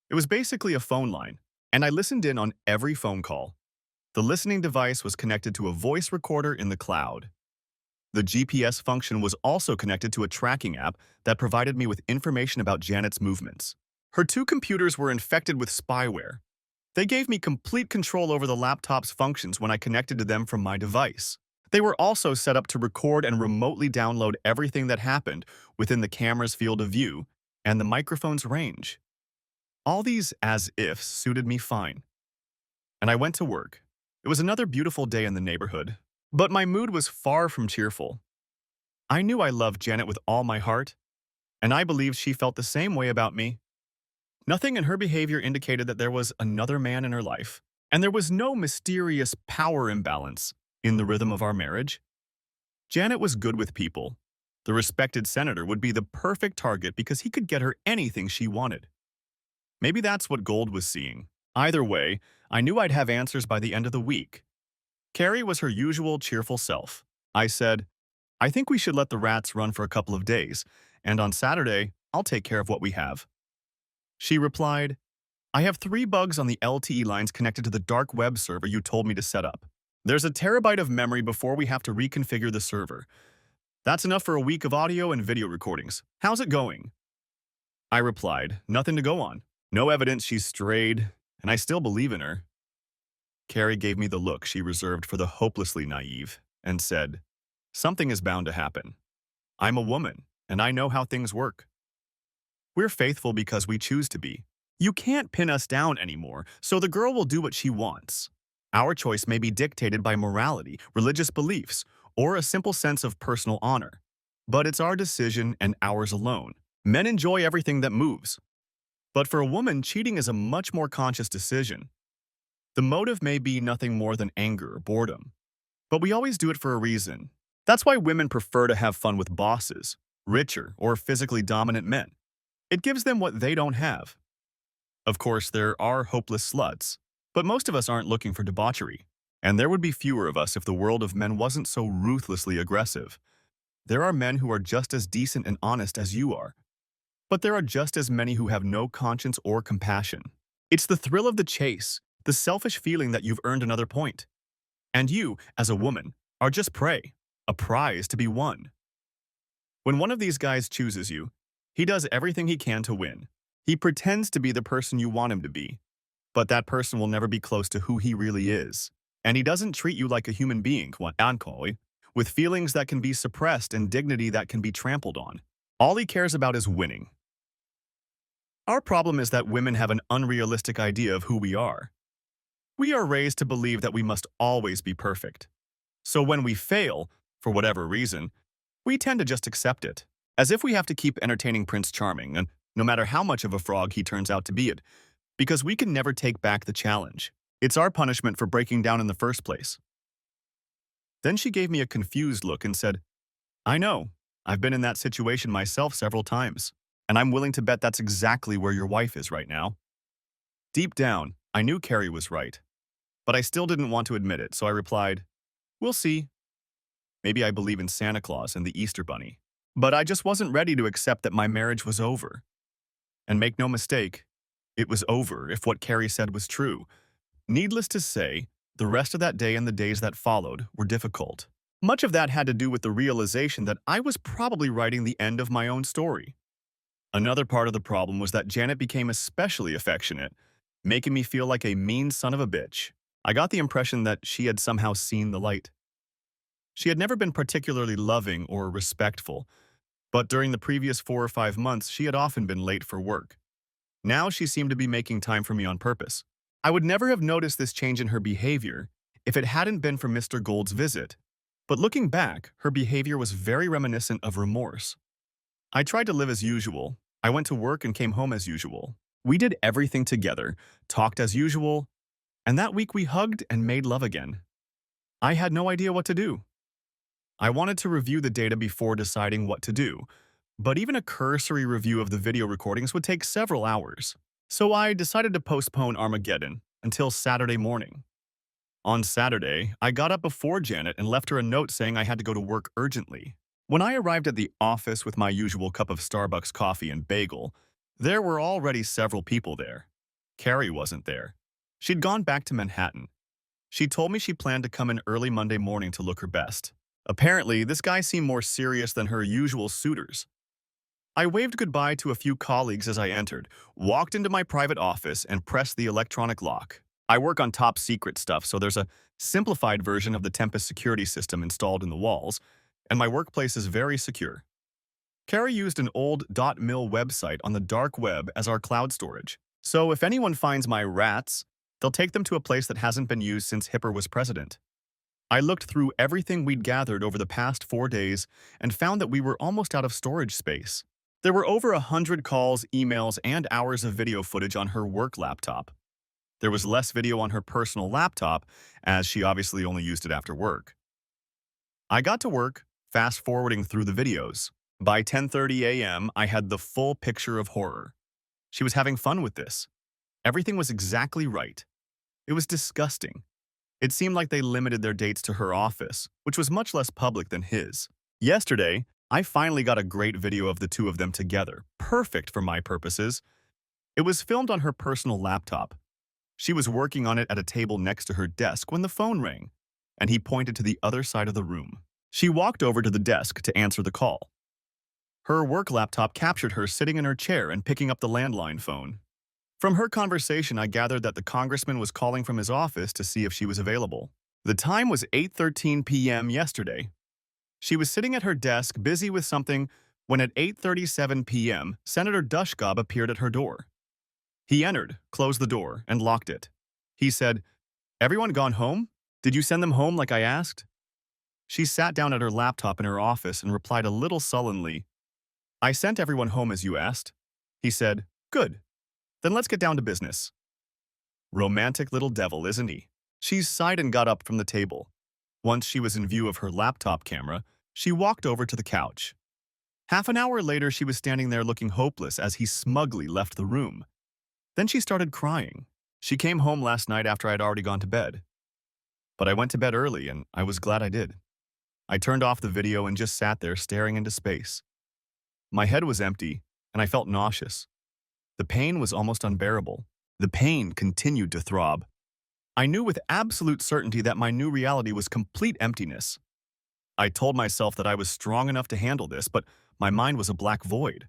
It was basically a phone line, and I listened in on every phone call. The listening device was connected to a voice recorder in the cloud. The GPS function was also connected to a tracking app that provided me with information about Janet's movements. Her two computers were infected with spyware. They gave me complete control over the laptop's functions when I connected to them from my device. They were also set up to record and remotely download everything that happened within the camera's field of view and the microphone's range. All these as-ifs suited me fine, and I went to work. It was another beautiful day in the neighborhood, but my mood was far from cheerful. I knew I loved Janet with all my heart, and I believed she felt the same way about me. Nothing in her behavior indicated that there was another man in her life, and there was no mysterious power imbalance in the rhythm of our marriage. Janet was good with people. The respected senator would be the perfect target because he could get her anything she wanted. Maybe that's what Gold was seeing. Either way, I knew I'd have answers by the end of the week. Carrie was her usual cheerful self. I said, I think we should let the rats run for a couple of days, and on Saturday, I'll take care of what we have. She replied, I have 3 bugs on the LTE lines connected to the dark web server you told me to set up. There's a terabyte of memory before we have to reconfigure the server. That's enough for a week of audio and video recordings. How's it going? I replied, nothing to go on. No evidence she's strayed, and I still believe in her. Carrie gave me the look she reserved for the hopelessly naive and said, something is bound to happen. I'm a woman, and I know how things work. We're faithful because we choose to be. You can't pin us down anymore, so the girl will do what she wants. Our choice may be dictated by morality, religious beliefs, or a simple sense of personal honor. But it's our decision and ours alone. Men enjoy everything that moves. But for a woman, cheating is a much more conscious decision. The motive may be nothing more than anger or boredom. But we always do it for a reason. That's why women prefer to have fun with bosses, richer, or physically dominant men. It gives them what they don't have. Of course, there are hopeless sluts, but most of us aren't looking for debauchery, and there would be fewer of us if the world of men wasn't so ruthlessly aggressive. There are men who are just as decent and honest as you are, but there are just as many who have no conscience or compassion. It's the thrill of the chase, the selfish feeling that you've earned another point. And you, as a woman, are just prey, a prize to be won. When one of these guys chooses you, he does everything he can to win. He pretends to be the person you want him to be, but that person will never be close to who he really is. And he doesn't treat you like a human being, with feelings that can be suppressed and dignity that can be trampled on. All he cares about is winning. Our problem is that women have an unrealistic idea of who we are. We are raised to believe that we must always be perfect. So when we fail, for whatever reason, we tend to just accept it, as if we have to keep entertaining Prince Charming, and no matter how much of a frog he turns out to be it, because we can never take back the challenge. It's our punishment for breaking down in the first place. Then she gave me a confused look and said, I know, I've been in that situation myself several times, and I'm willing to bet that's exactly where your wife is right now. Deep down, I knew Carrie was right, but I still didn't want to admit it, so I replied, we'll see. Maybe I believe in Santa Claus and the Easter Bunny, but I just wasn't ready to accept that my marriage was over. And make no mistake, it was over if what Carrie said was true. Needless to say, the rest of that day and the days that followed were difficult. Much of that had to do with the realization that I was probably writing the end of my own story. Another part of the problem was that Janet became especially affectionate, making me feel like a mean son of a bitch. I got the impression that she had somehow seen the light. She had never been particularly loving or respectful, but during the previous 4 or 5 months, she had often been late for work. Now she seemed to be making time for me on purpose. I would never have noticed this change in her behavior if it hadn't been for Mr. Gold's visit. But looking back, her behavior was very reminiscent of remorse. I tried to live as usual. I went to work and came home as usual. We did everything together, talked as usual, and that week we hugged and made love again. I had no idea what to do. I wanted to review the data before deciding what to do, but even a cursory review of the video recordings would take several hours. So I decided to postpone Armageddon until Saturday morning. On Saturday, I got up before Janet and left her a note saying I had to go to work urgently. When I arrived at the office with my usual cup of Starbucks coffee and bagel, there were already several people there. Carrie wasn't there. She'd gone back to Manhattan. She told me she planned to come in early Monday morning to look her best. Apparently, this guy seemed more serious than her usual suitors. I waved goodbye to a few colleagues as I entered, walked into my private office, and pressed the electronic lock. I work on top secret stuff, so there's a simplified version of the Tempest security system installed in the walls, and my workplace is very secure. Carrie used an old .mil website on the dark web as our cloud storage. So if anyone finds my rats, they'll take them to a place that hasn't been used since Hipper was president. I looked through everything we'd gathered over the past 4 days and found that we were almost out of storage space. There were over 100 calls, emails, and hours of video footage on her work laptop. There was less video on her personal laptop, as she obviously only used it after work. I got to work, fast-forwarding through the videos. By 10:30 a.m., I had the full picture of horror. She was having fun with this. Everything was exactly right. It was disgusting. It seemed like they limited their dates to her office, which was much less public than his. Yesterday, I finally got a great video of the two of them together, perfect for my purposes. It was filmed on her personal laptop. She was working on it at a table next to her desk when the phone rang, and he pointed to the other side of the room. She walked over to the desk to answer the call. Her work laptop captured her sitting in her chair and picking up the landline phone. From her conversation, I gathered that the congressman was calling from his office to see if she was available. The time was 8:13 p.m. yesterday. She was sitting at her desk, busy with something, when at 8:37 p.m., Senator Dushgob appeared at her door. He entered, closed the door, and locked it. He said, "Everyone gone home? Did you send them home like I asked?" She sat down at her laptop in her office and replied a little sullenly, "I sent everyone home as you asked." He said, "Good. Then let's get down to business." Romantic little devil, isn't he? She sighed and got up from the table. Once she was in view of her laptop camera, she walked over to the couch. Half an hour later, she was standing there looking hopeless as he smugly left the room. Then she started crying. She came home last night after I'd already gone to bed. But I went to bed early, and I was glad I did. I turned off the video and just sat there staring into space. My head was empty, and I felt nauseous. The pain was almost unbearable. The pain continued to throb. I knew with absolute certainty that my new reality was complete emptiness. I told myself that I was strong enough to handle this, but my mind was a black void.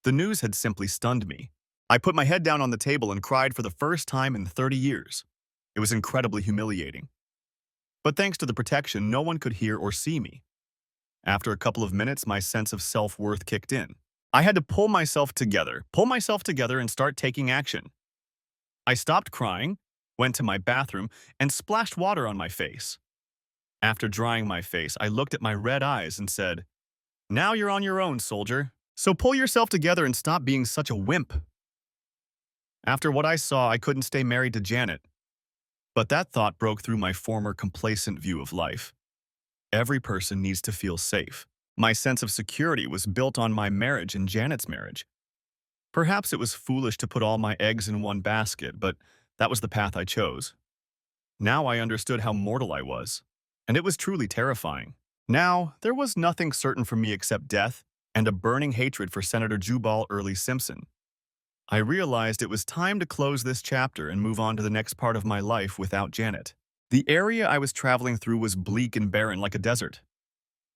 The news had simply stunned me. I put my head down on the table and cried for the first time in 30 years. It was incredibly humiliating. But thanks to the protection, no one could hear or see me. After a couple of minutes, my sense of self-worth kicked in. I had to pull myself together and start taking action. I stopped crying, went to my bathroom, and splashed water on my face. After drying my face, I looked at my red eyes and said, "Now you're on your own, soldier. So pull yourself together and stop being such a wimp." After what I saw, I couldn't stay married to Janet. But that thought broke through my former complacent view of life. Every person needs to feel safe. My sense of security was built on my marriage and Janet's marriage. Perhaps it was foolish to put all my eggs in one basket, but that was the path I chose. Now I understood how mortal I was, and it was truly terrifying. Now, there was nothing certain for me except death and a burning hatred for Senator Jubal Early Simpson. I realized it was time to close this chapter and move on to the next part of my life without Janet. The area I was traveling through was bleak and barren like a desert.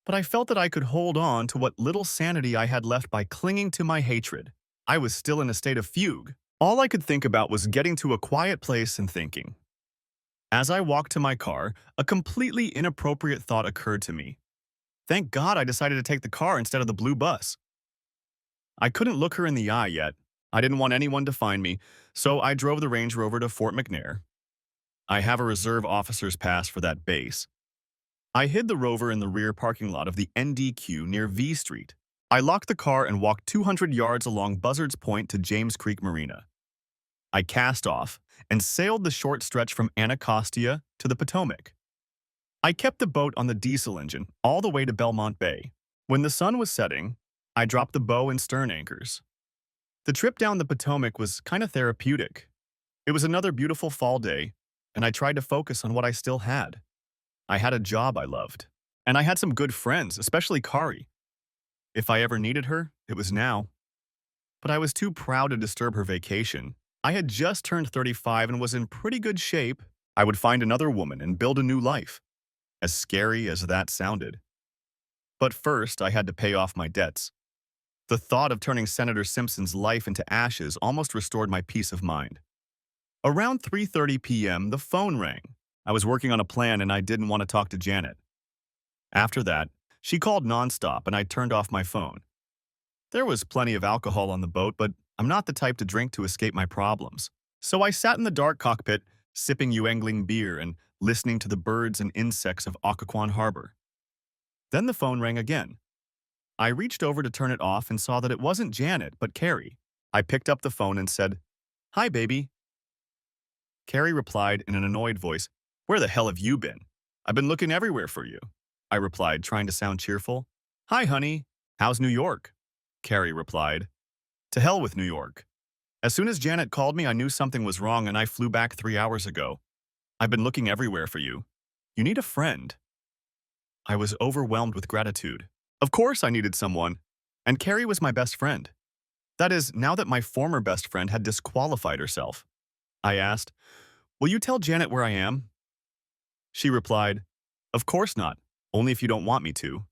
But I felt that I could hold on to what little sanity I had left by clinging to my hatred. I was still in a state of fugue. All I could think about was getting to a quiet place and thinking. As I walked to my car, a completely inappropriate thought occurred to me. Thank God I decided to take the car instead of the blue bus. I couldn't look her in the eye yet. I didn't want anyone to find me, so I drove the Range Rover to Fort McNair. I have a reserve officer's pass for that base. I hid the Rover in the rear parking lot of the NDQ near V Street. I locked the car and walked 200 yards along Buzzards Point to James Creek Marina. I cast off and sailed the short stretch from Anacostia to the Potomac. I kept the boat on the diesel engine all the way to Belmont Bay. When the sun was setting, I dropped the bow and stern anchors. The trip down the Potomac was kind of therapeutic. It was another beautiful fall day, and I tried to focus on what I still had. I had a job I loved, and I had some good friends, especially Kari. If I ever needed her, it was now. But I was too proud to disturb her vacation. I had just turned 35 and was in pretty good shape. I would find another woman and build a new life. as scary as that sounded. But first, I had to pay off my debts. The thought of turning Senator Simpson's life into ashes almost restored my peace of mind. Around 3:30 p.m., the phone rang. I was working on a plan and I didn't want to talk to Janet. After that, she called nonstop and I turned off my phone. There was plenty of alcohol on the boat, but I'm not the type to drink to escape my problems. So I sat in the dark cockpit, sipping Yuengling beer and listening to the birds and insects of Occoquan Harbor. Then the phone rang again. I reached over to turn it off and saw that it wasn't Janet, but Carrie. I picked up the phone and said, "Hi, baby." Carrie replied in an annoyed voice, "Where the hell have you been? I've been looking everywhere for you." I replied, trying to sound cheerful. "Hi, honey. How's New York?" Carrie replied, "To hell with New York. As soon as Janet called me, I knew something was wrong and I flew back 3 hours ago. I've been looking everywhere for you. You need a friend." I was overwhelmed with gratitude. Of course I needed someone, and Carrie was my best friend. That is, now that my former best friend had disqualified herself. I asked, "Will you tell Janet where I am?" She replied, "Of course not, only if you don't want me to."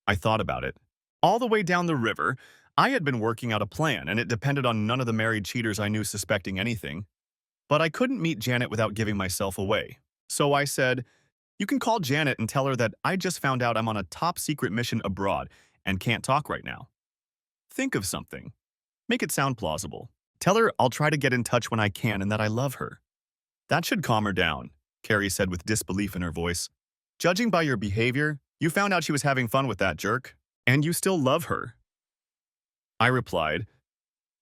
I thought about it. All the way down the river, I had been working out a plan, and it depended on none of the married cheaters I knew suspecting anything. But I couldn't meet Janet without giving myself away. So I said, "You can call Janet and tell her that I just found out I'm on a top-secret mission abroad and can't talk right now." Think of something. Make it sound plausible. Tell her I'll try to get in touch when I can and that I love her. That should calm her down, Carrie said with disbelief in her voice. "Judging by your behavior, you found out she was having fun with that jerk, and you still love her." I replied,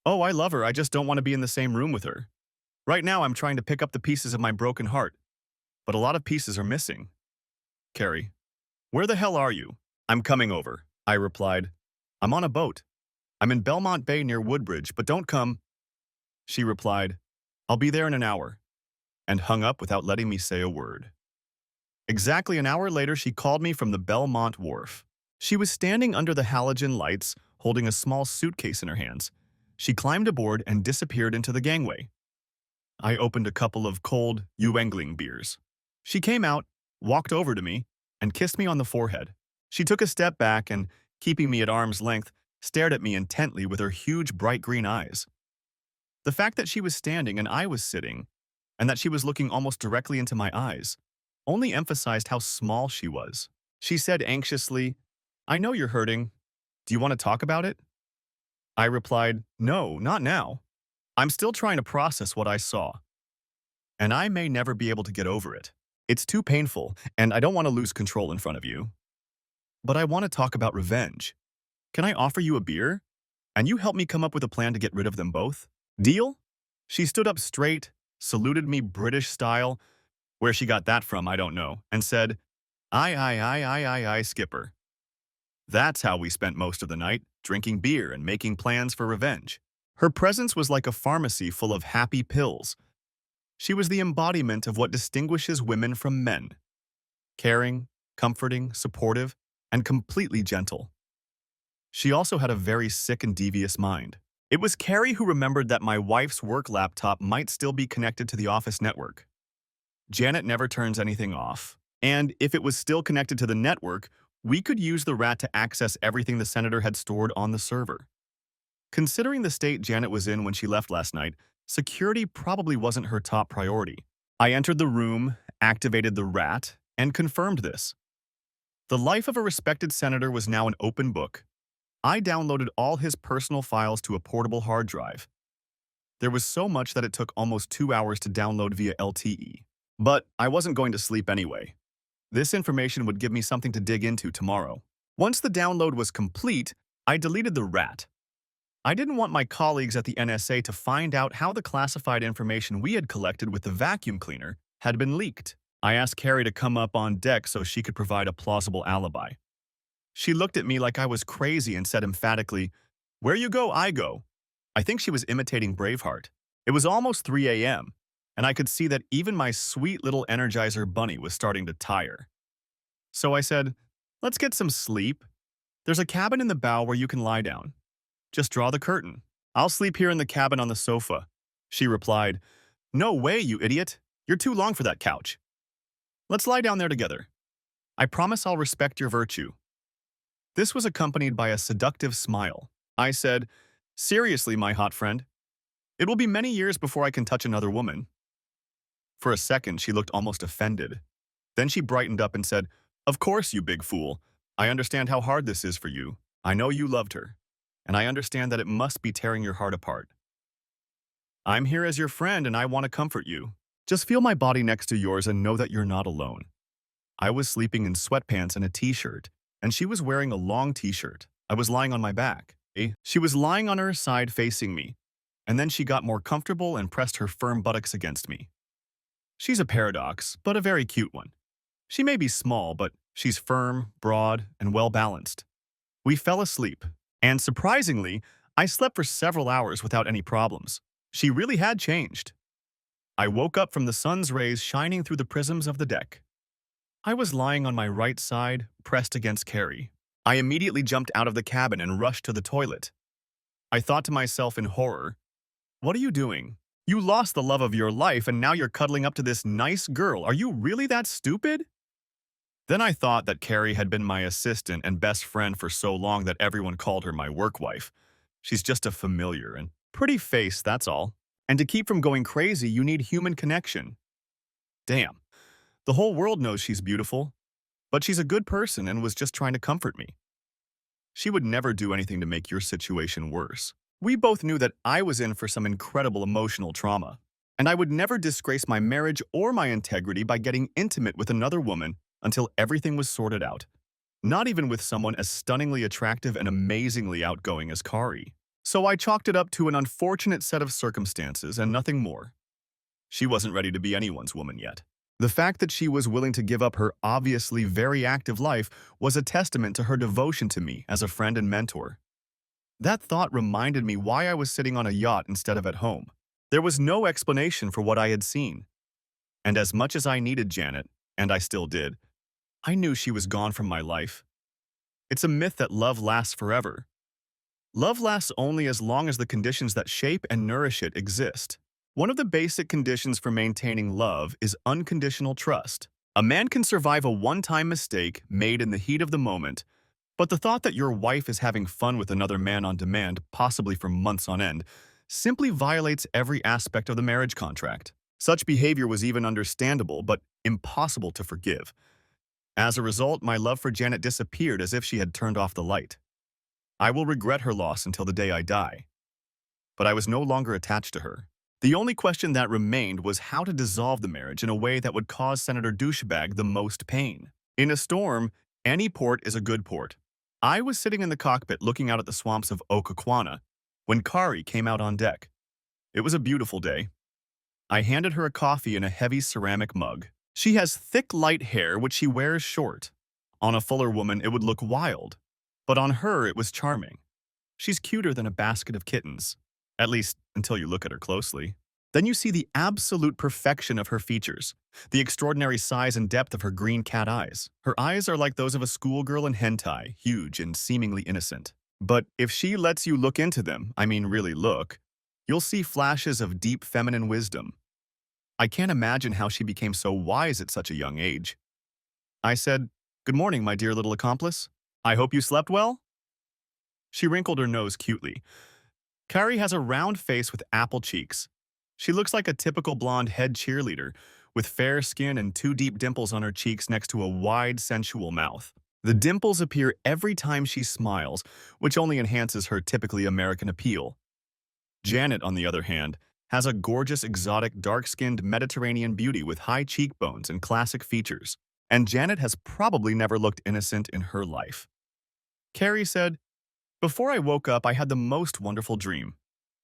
"Oh, I love her, I just don't want to be in the same room with her. Right now I'm trying to pick up the pieces of my broken heart, but a lot of pieces are missing." Carrie, "Where the hell are you?" "I'm coming over," I replied. "I'm on a boat. I'm in Belmont Bay near Woodbridge, but don't come." She replied, "I'll be there in an hour," and hung up without letting me say a word. Exactly an hour later, she called me from the Belmont Wharf. She was standing under the halogen lights, holding a small suitcase in her hands. She climbed aboard and disappeared into the gangway. I opened a couple of cold Yuengling beers. She came out, walked over to me, and kissed me on the forehead. She took a step back and, keeping me at arm's length, stared at me intently with her huge bright green eyes. The fact that she was standing and I was sitting, and that she was looking almost directly into my eyes, only emphasized how small she was. She said anxiously, "I know you're hurting. Do you want to talk about it?" I replied, "No, not now. I'm still trying to process what I saw, and I may never be able to get over it. It's too painful, and I don't want to lose control in front of you. But I want to talk about revenge. Can I offer you a beer? And you help me come up with a plan to get rid of them both? Deal?" She stood up straight, saluted me British style, where she got that from I don't know, and said, "Aye, skipper." That's how we spent most of the night, drinking beer and making plans for revenge. Her presence was like a pharmacy full of happy pills. She was the embodiment of what distinguishes women from men. Caring, comforting, supportive, and completely gentle. She also had a very sick and devious mind. It was Carrie who remembered that my wife's work laptop might still be connected to the office network. Janet never turns anything off, and if it was still connected to the network, we could use the rat to access everything the senator had stored on the server. Considering the state Janet was in when she left last night, security probably wasn't her top priority. I entered the room, activated the rat, and confirmed this. The life of a respected senator was now an open book. I downloaded all his personal files to a portable hard drive. There was so much that it took almost 2 hours to download via LTE. But I wasn't going to sleep anyway. This information would give me something to dig into tomorrow. Once the download was complete, I deleted the rat. I didn't want my colleagues at the NSA to find out how the classified information we had collected with the vacuum cleaner had been leaked. I asked Carrie to come up on deck so she could provide a plausible alibi. She looked at me like I was crazy and said emphatically, "Where you go, I go." I think she was imitating Braveheart. It was almost 3 a.m., and I could see that even my sweet little Energizer bunny was starting to tire. So I said, "Let's get some sleep. There's a cabin in the bow where you can lie down. Just draw the curtain. I'll sleep here in the cabin on the sofa." She replied, "No way, you idiot. You're too long for that couch. Let's lie down there together." I promise I'll respect your virtue. This was accompanied by a seductive smile. I said, seriously, my hot friend, it will be many years before I can touch another woman. For a second, she looked almost offended. Then she brightened up and said, of course, you big fool. I understand how hard this is for you. I know you loved her, and I understand that it must be tearing your heart apart. I'm here as your friend, and I want to comfort you. Just feel my body next to yours and know that you're not alone. I was sleeping in sweatpants and a t-shirt, and she was wearing a long t-shirt. I was lying on my back. She was lying on her side facing me, and then she got more comfortable and pressed her firm buttocks against me. She's a paradox, but a very cute one. She may be small, but she's firm, broad, and well-balanced. We fell asleep, and surprisingly, I slept for several hours without any problems. She really had changed. I woke up from the sun's rays shining through the prisms of the deck. I was lying on my right side, pressed against Carrie. I immediately jumped out of the cabin and rushed to the toilet. I thought to myself in horror, what are you doing? You lost the love of your life and now you're cuddling up to this nice girl. Are you really that stupid? Then I thought that Carrie had been my assistant and best friend for so long that everyone called her my work wife. She's just a familiar and pretty face, that's all. And to keep from going crazy, you need human connection. Damn, the whole world knows she's beautiful, but she's a good person and was just trying to comfort me. She would never do anything to make your situation worse. We both knew that I was in for some incredible emotional trauma, and I would never disgrace my marriage or my integrity by getting intimate with another woman until everything was sorted out. Not even with someone as stunningly attractive and amazingly outgoing as Kari. So I chalked it up to an unfortunate set of circumstances and nothing more. She wasn't ready to be anyone's woman yet. The fact that she was willing to give up her obviously very active life was a testament to her devotion to me as a friend and mentor. That thought reminded me why I was sitting on a yacht instead of at home. There was no explanation for what I had seen. And as much as I needed Janet, and I still did, I knew she was gone from my life. It's a myth that love lasts forever. Love lasts only as long as the conditions that shape and nourish it exist. One of the basic conditions for maintaining love is unconditional trust. A man can survive a one-time mistake made in the heat of the moment, but the thought that your wife is having fun with another man on demand, possibly for months on end, simply violates every aspect of the marriage contract. Such behavior was even understandable, but impossible to forgive. As a result, my love for Janet disappeared as if she had turned off the light. I will regret her loss until the day I die. But I was no longer attached to her. The only question that remained was how to dissolve the marriage in a way that would cause Senator Douchebag the most pain. In a storm, any port is a good port. I was sitting in the cockpit looking out at the swamps of Occoquan when Kari came out on deck. It was a beautiful day. I handed her a coffee in a heavy ceramic mug. She has thick, light hair, which she wears short. On a fuller woman, it would look wild, but on her, it was charming. She's cuter than a basket of kittens, at least until you look at her closely. Then you see the absolute perfection of her features, the extraordinary size and depth of her green cat eyes. Her eyes are like those of a schoolgirl in hentai, huge and seemingly innocent. But if she lets you look into them, I mean really look, you'll see flashes of deep feminine wisdom. I can't imagine how she became so wise at such a young age. I said, "Good morning, my dear little accomplice. I hope you slept well?" She wrinkled her nose cutely. Kari has a round face with apple cheeks. She looks like a typical blonde head cheerleader, with fair skin and two deep dimples on her cheeks next to a wide, sensual mouth. The dimples appear every time she smiles, which only enhances her typically American appeal. Janet, on the other hand, has a gorgeous, exotic, dark-skinned Mediterranean beauty with high cheekbones and classic features. And Janet has probably never looked innocent in her life. Carrie said, "Before I woke up, I had the most wonderful dream.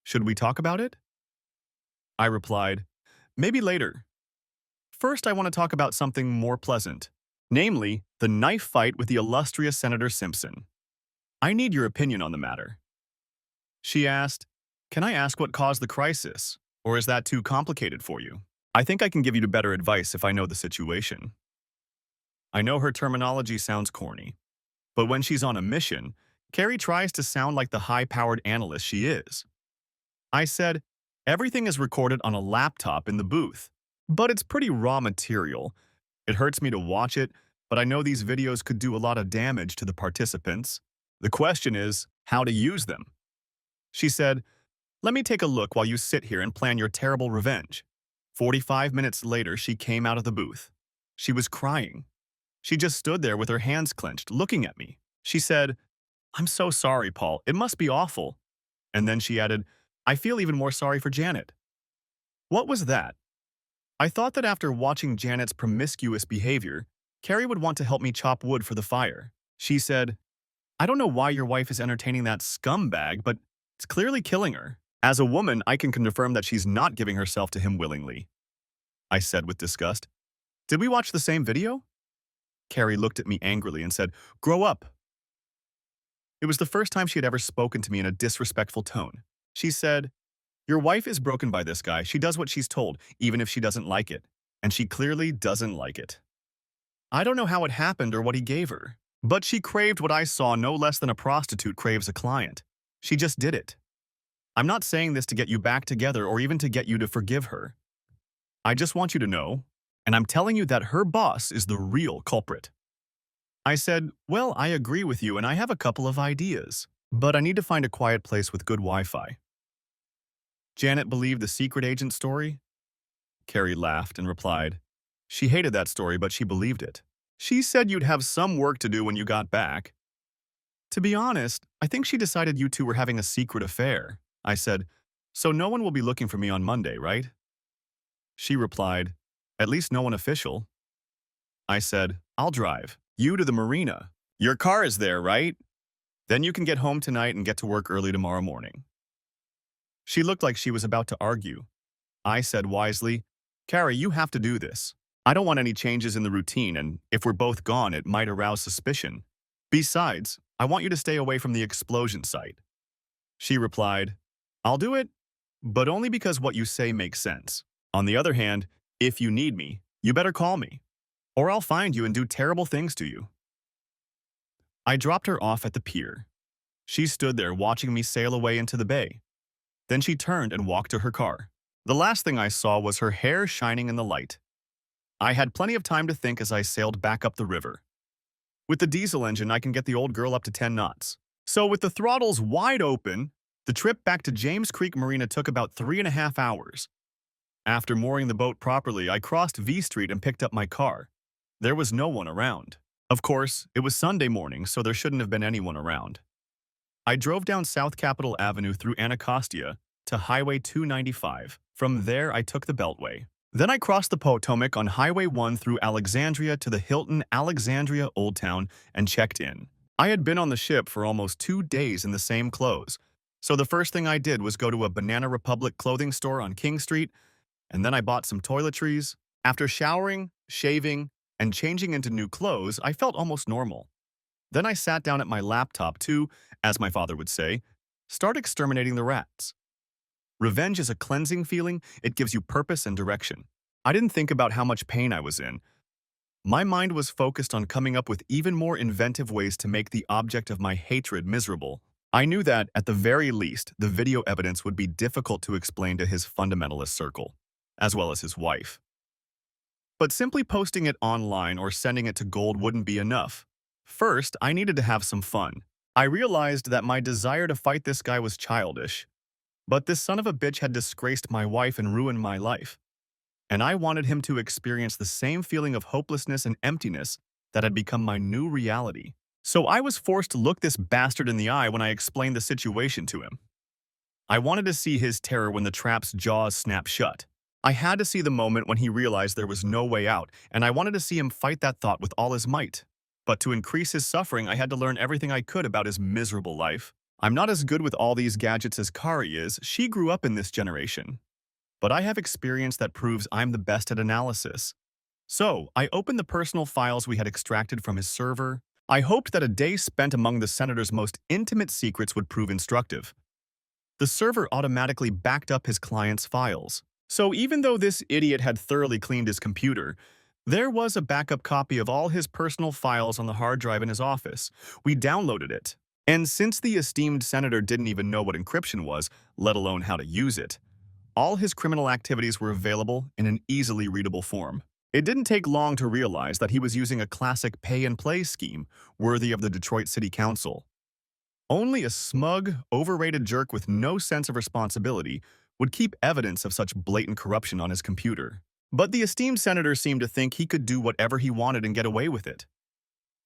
Should we talk about it?" I replied, "Maybe later. First, I want to talk about something more pleasant, namely, the knife fight with the illustrious Senator Simpson. I need your opinion on the matter." She asked, "Can I ask what caused the crisis, or is that too complicated for you? I think I can give you better advice if I know the situation." I know her terminology sounds corny, but when she's on a mission, Carrie tries to sound like the high-powered analyst she is. I said, "Everything is recorded on a laptop in the booth, but it's pretty raw material. It hurts me to watch it, but I know these videos could do a lot of damage to the participants. The question is, how to use them. She said, let me take a look while you sit here and plan your terrible revenge. 45 minutes later, she came out of the booth. She was crying. She just stood there with her hands clenched, looking at me. She said, I'm so sorry, Paul. It must be awful. And then she added, I feel even more sorry for Janet. What was that? I thought that after watching Janet's promiscuous behavior, Carrie would want to help me chop wood for the fire. She said, I don't know why your wife is entertaining that scumbag, but it's clearly killing her. As a woman, I can confirm that she's not giving herself to him willingly. I said with disgust. Did we watch the same video? Carrie looked at me angrily and said, Grow up. It was the first time she had ever spoken to me in a disrespectful tone. She said, Your wife is broken by this guy. She does what she's told, even if she doesn't like it. And she clearly doesn't like it. I don't know how it happened or what he gave her, but she craved what I saw no less than a prostitute craves a client. She just did it. I'm not saying this to get you back together or even to get you to forgive her. I just want you to know, and I'm telling you that her boss is the real culprit. I said, well, I agree with you and I have a couple of ideas, but I need to find a quiet place with good Wi-Fi. Janet believed the secret agent story? Carrie laughed and replied, she hated that story, but she believed it. She said you'd have some work to do when you got back. To be honest, I think she decided you two were having a secret affair. I said, so no one will be looking for me on Monday, right? She replied, at least no one official. I said, I'll drive you to the marina. Your car is there, right? Then you can get home tonight and get to work early tomorrow morning. She looked like she was about to argue. I said wisely, Carrie, you have to do this. I don't want any changes in the routine, and if we're both gone, it might arouse suspicion. Besides, I want you to stay away from the explosion site. She replied, I'll do it, but only because what you say makes sense. On the other hand, if you need me, you better call me, or I'll find you and do terrible things to you. I dropped her off at the pier. She stood there watching me sail away into the bay. Then she turned and walked to her car. The last thing I saw was her hair shining in the light. I had plenty of time to think as I sailed back up the river. With the diesel engine, I can get the old girl up to 10 knots. So with the throttles wide open, the trip back to James Creek Marina took about 3.5 hours. After mooring the boat properly, I crossed V Street and picked up my car. There was no one around. Of course, it was Sunday morning, so there shouldn't have been anyone around. I drove down South Capitol Avenue through Anacostia to Highway 295. From there, I took the Beltway. Then I crossed the Potomac on Highway 1 through Alexandria to the Hilton Alexandria Old Town and checked in. I had been on the ship for almost 2 days in the same clothes, so the first thing I did was go to a Banana Republic clothing store on King Street, and then I bought some toiletries. After showering, shaving, and changing into new clothes, I felt almost normal. Then I sat down at my laptop to, as my father would say, start exterminating the rats. Revenge is a cleansing feeling. It gives you purpose and direction. I didn't think about how much pain I was in. My mind was focused on coming up with even more inventive ways to make the object of my hatred miserable. I knew that, at the very least, the video evidence would be difficult to explain to his fundamentalist circle, as well as his wife. But simply posting it online or sending it to Gold wouldn't be enough. First, I needed to have some fun. I realized that my desire to fight this guy was childish. But this son of a bitch had disgraced my wife and ruined my life. And I wanted him to experience the same feeling of hopelessness and emptiness that had become my new reality. So I was forced to look this bastard in the eye when I explained the situation to him. I wanted to see his terror when the trap's jaws snapped shut. I had to see the moment when he realized there was no way out, and I wanted to see him fight that thought with all his might. But to increase his suffering, I had to learn everything I could about his miserable life. I'm not as good with all these gadgets as Kari is. She grew up in this generation. But I have experience that proves I'm the best at analysis. So, I opened the personal files we had extracted from his server. I hoped that a day spent among the senator's most intimate secrets would prove instructive. The server automatically backed up his client's files. So even though this idiot had thoroughly cleaned his computer, there was a backup copy of all his personal files on the hard drive in his office. We downloaded it. And since the esteemed senator didn't even know what encryption was, let alone how to use it, all his criminal activities were available in an easily readable form. It didn't take long to realize that he was using a classic pay-and-play scheme worthy of the Detroit City Council. Only a smug, overrated jerk with no sense of responsibility would keep evidence of such blatant corruption on his computer. But the esteemed senator seemed to think he could do whatever he wanted and get away with it.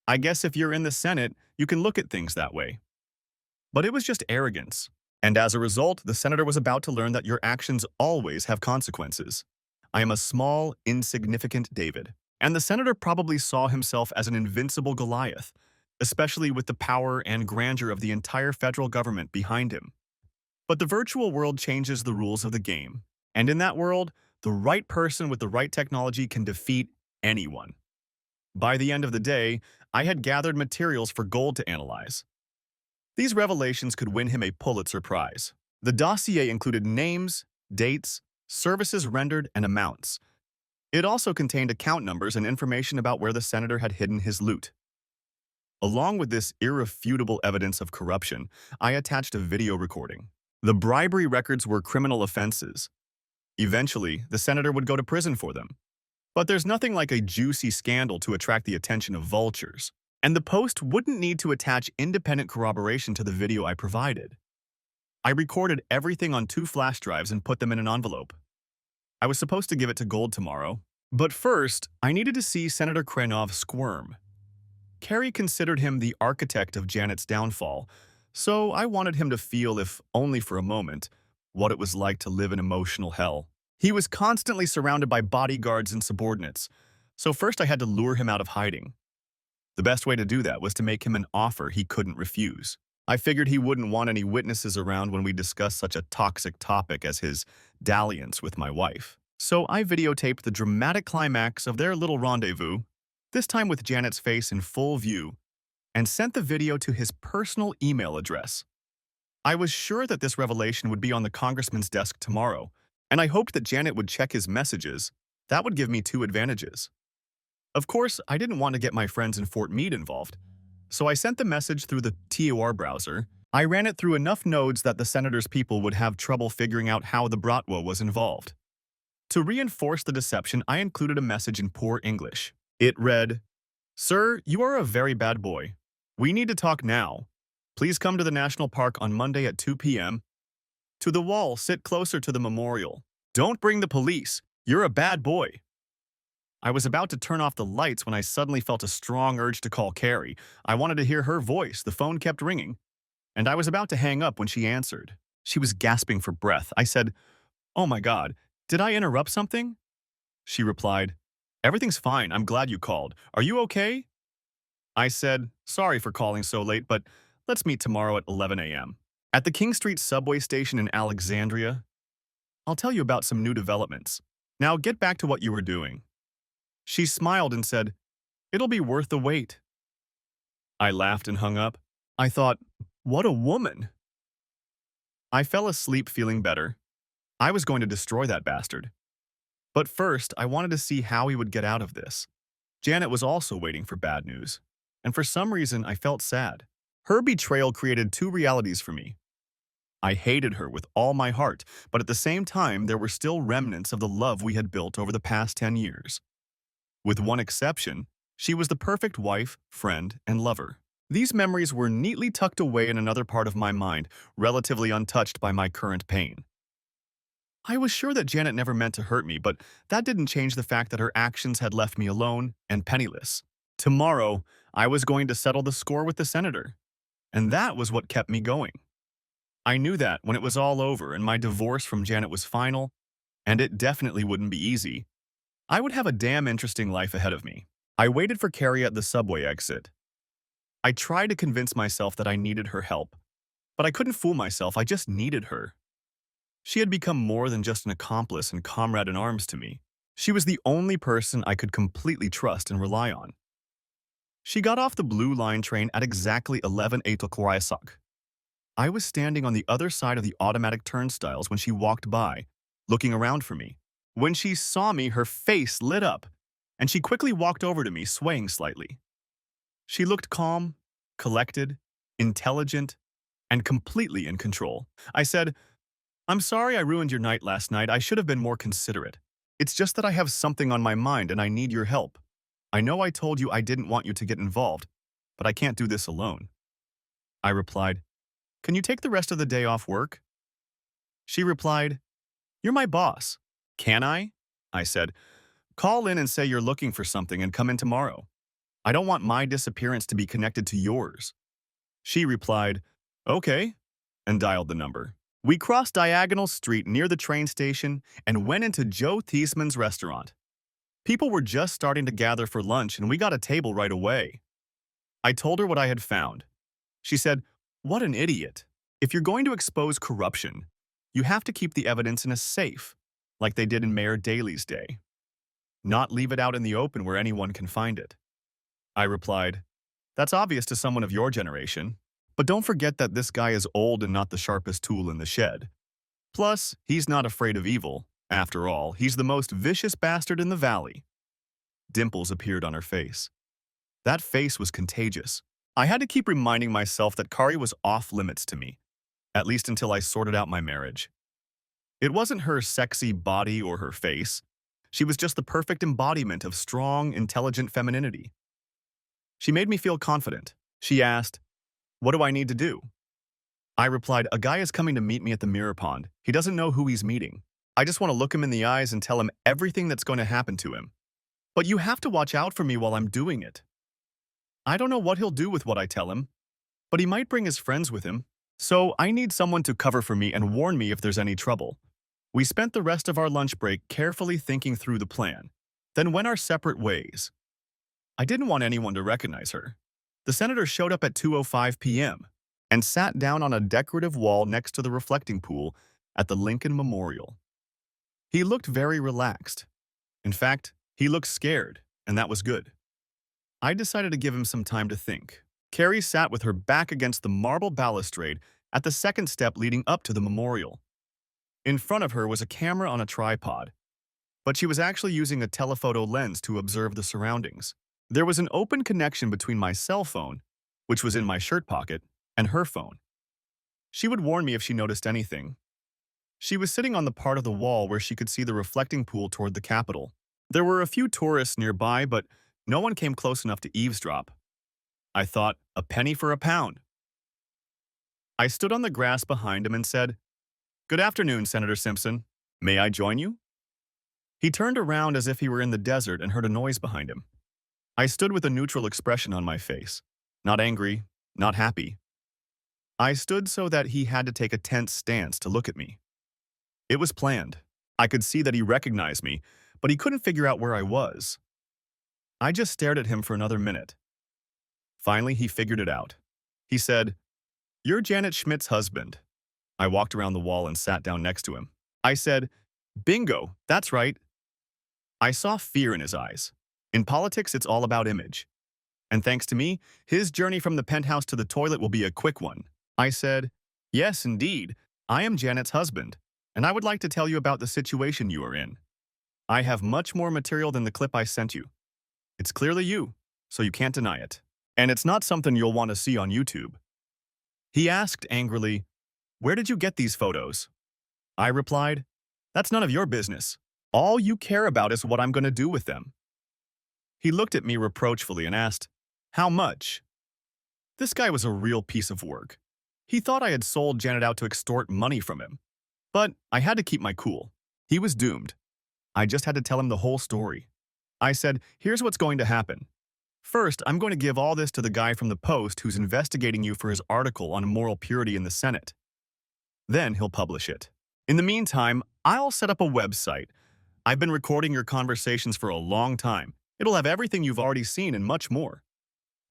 I guess if you're in the Senate, you can look at things that way. But it was just arrogance. And as a result, the senator was about to learn that your actions always have consequences. I am a small, insignificant David. And the senator probably saw himself as an invincible Goliath, especially with the power and grandeur of the entire federal government behind him. But the virtual world changes the rules of the game. And in that world, the right person with the right technology can defeat anyone. By the end of the day, I had gathered materials for Gold to analyze. These revelations could win him a Pulitzer Prize. The dossier included names, dates, services rendered, and amounts. It also contained account numbers and information about where the senator had hidden his loot. Along with this irrefutable evidence of corruption, I attached a video recording. The bribery records were criminal offenses. Eventually, the senator would go to prison for them. But there's nothing like a juicy scandal to attract the attention of vultures. And the Post wouldn't need to attach independent corroboration to the video I provided. I recorded everything on 2 flash drives and put them in an envelope. I was supposed to give it to Gold tomorrow. But first, I needed to see Senator Krenov squirm. Carrie considered him the architect of Janet's downfall, so I wanted him to feel, if only for a moment, what it was like to live in emotional hell. He was constantly surrounded by bodyguards and subordinates, so first I had to lure him out of hiding. The best way to do that was to make him an offer he couldn't refuse. I figured he wouldn't want any witnesses around when we discussed such a toxic topic as his dalliance with my wife. So I videotaped the dramatic climax of their little rendezvous, this time with Janet's face in full view, and sent the video to his personal email address. I was sure that this revelation would be on the congressman's desk tomorrow, and I hoped that Janet would check his messages. That would give me 2 advantages. Of course, I didn't want to get my friends in Fort Meade involved, so I sent the message through the TOR browser. I ran it through enough nodes that the senator's people would have trouble figuring out how the Bratwa was involved. To reinforce the deception, I included a message in poor English. It read, "Sir, you are a very bad boy. We need to talk now. Please come to the National Park on Monday at 2 p.m. To the wall, sit closer to the memorial. Don't bring the police. You're a bad boy." I was about to turn off the lights when I suddenly felt a strong urge to call Carrie. I wanted to hear her voice. The phone kept ringing, and I was about to hang up when she answered. She was gasping for breath. I said, "Oh my God, did I interrupt something?" She replied, "Everything's fine. I'm glad you called. Are you okay?" I said, "Sorry for calling so late, but let's meet tomorrow at 11 a.m. at the King Street subway station in Alexandria. I'll tell you about some new developments. Now get back to what you were doing." She smiled and said, "It'll be worth the wait." I laughed and hung up. I thought, what a woman. I fell asleep feeling better. I was going to destroy that bastard. But first, I wanted to see how he would get out of this. Janet was also waiting for bad news, and for some reason I felt sad. Her betrayal created 2 realities for me. I hated her with all my heart, but at the same time there were still remnants of the love we had built over the past 10 years. With one exception, she was the perfect wife, friend, and lover. These memories were neatly tucked away in another part of my mind, relatively untouched by my current pain. I was sure that Janet never meant to hurt me, but that didn't change the fact that her actions had left me alone and penniless. Tomorrow, I was going to settle the score with the senator, and that was what kept me going. I knew that when it was all over and my divorce from Janet was final, and it definitely wouldn't be easy, I would have a damn interesting life ahead of me. I waited for Carrie at the subway exit. I tried to convince myself that I needed her help, but I couldn't fool myself. I just needed her. She had become more than just an accomplice and comrade in arms to me. She was the only person I could completely trust and rely on. She got off the Blue Line train at exactly 11:08 o'clock. I was standing on the other side of the automatic turnstiles when she walked by, looking around for me. When she saw me, her face lit up, and she quickly walked over to me, swaying slightly. She looked calm, collected, intelligent, and completely in control. I said, "I'm sorry I ruined your night last night. I should have been more considerate." It's just that I have something on my mind and I need your help. I know I told you I didn't want you to get involved, but I can't do this alone. I replied, can you take the rest of the day off work? She replied, you're my boss. Can I? I said, call in and say you're looking for something and come in tomorrow. I don't want my disappearance to be connected to yours. She replied, okay, and dialed the number. We crossed Diagonal Street near the train station and went into Joe Thiesman's restaurant. People were just starting to gather for lunch and we got a table right away. I told her what I had found. She said, what an idiot. If you're going to expose corruption, you have to keep the evidence in a safe, like they did in Mayor Daley's day. Not leave it out in the open where anyone can find it. I replied, that's obvious to someone of your generation. But don't forget that this guy is old and not the sharpest tool in the shed. Plus, he's not afraid of evil. After all, he's the most vicious bastard in the valley. Dimples appeared on her face. That face was contagious. I had to keep reminding myself that Kari was off limits to me, at least until I sorted out my marriage. It wasn't her sexy body or her face. She was just the perfect embodiment of strong, intelligent femininity. She made me feel confident. She asked, what do I need to do? I replied, a guy is coming to meet me at the mirror pond. He doesn't know who he's meeting. I just want to look him in the eyes and tell him everything that's going to happen to him. But you have to watch out for me while I'm doing it. I don't know what he'll do with what I tell him, but he might bring his friends with him. So I need someone to cover for me and warn me if there's any trouble. We spent the rest of our lunch break carefully thinking through the plan, then went our separate ways. I didn't want anyone to recognize her. The senator showed up at 2:05 p.m. and sat down on a decorative wall next to the reflecting pool at the Lincoln Memorial. He looked very relaxed. In fact, he looked scared, and that was good. I decided to give him some time to think. Carrie sat with her back against the marble balustrade at the second step leading up to the memorial. In front of her was a camera on a tripod, but she was actually using a telephoto lens to observe the surroundings. There was an open connection between my cell phone, which was in my shirt pocket, and her phone. She would warn me if she noticed anything. She was sitting on the part of the wall where she could see the reflecting pool toward the Capitol. There were a few tourists nearby, but no one came close enough to eavesdrop. I thought, a penny for a pound. I stood on the grass behind him and said, good afternoon, Senator Simpson. May I join you? He turned around as if he were in the desert and heard a noise behind him. I stood with a neutral expression on my face. Not angry, not happy. I stood so that he had to take a tense stance to look at me. It was planned. I could see that he recognized me, but he couldn't figure out where I was. I just stared at him for another minute. Finally, he figured it out. He said, you're Janet Schmidt's husband. I walked around the wall and sat down next to him. I said, bingo, that's right. I saw fear in his eyes. In politics, it's all about image. And thanks to me, his journey from the penthouse to the toilet will be a quick one. I said, yes, indeed. I am Janet's husband, and I would like to tell you about the situation you are in. I have much more material than the clip I sent you. It's clearly you, so you can't deny it. And it's not something you'll want to see on YouTube. He asked angrily, where did you get these photos? I replied, that's none of your business. All you care about is what I'm going to do with them. He looked at me reproachfully and asked, how much? This guy was a real piece of work. He thought I had sold Janet out to extort money from him. But I had to keep my cool. He was doomed. I just had to tell him the whole story. I said, here's what's going to happen. First, I'm going to give all this to the guy from the Post who's investigating you for his article on moral purity in the Senate. Then he'll publish it. In the meantime, I'll set up a website. I've been recording your conversations for a long time. It'll have everything you've already seen and much more.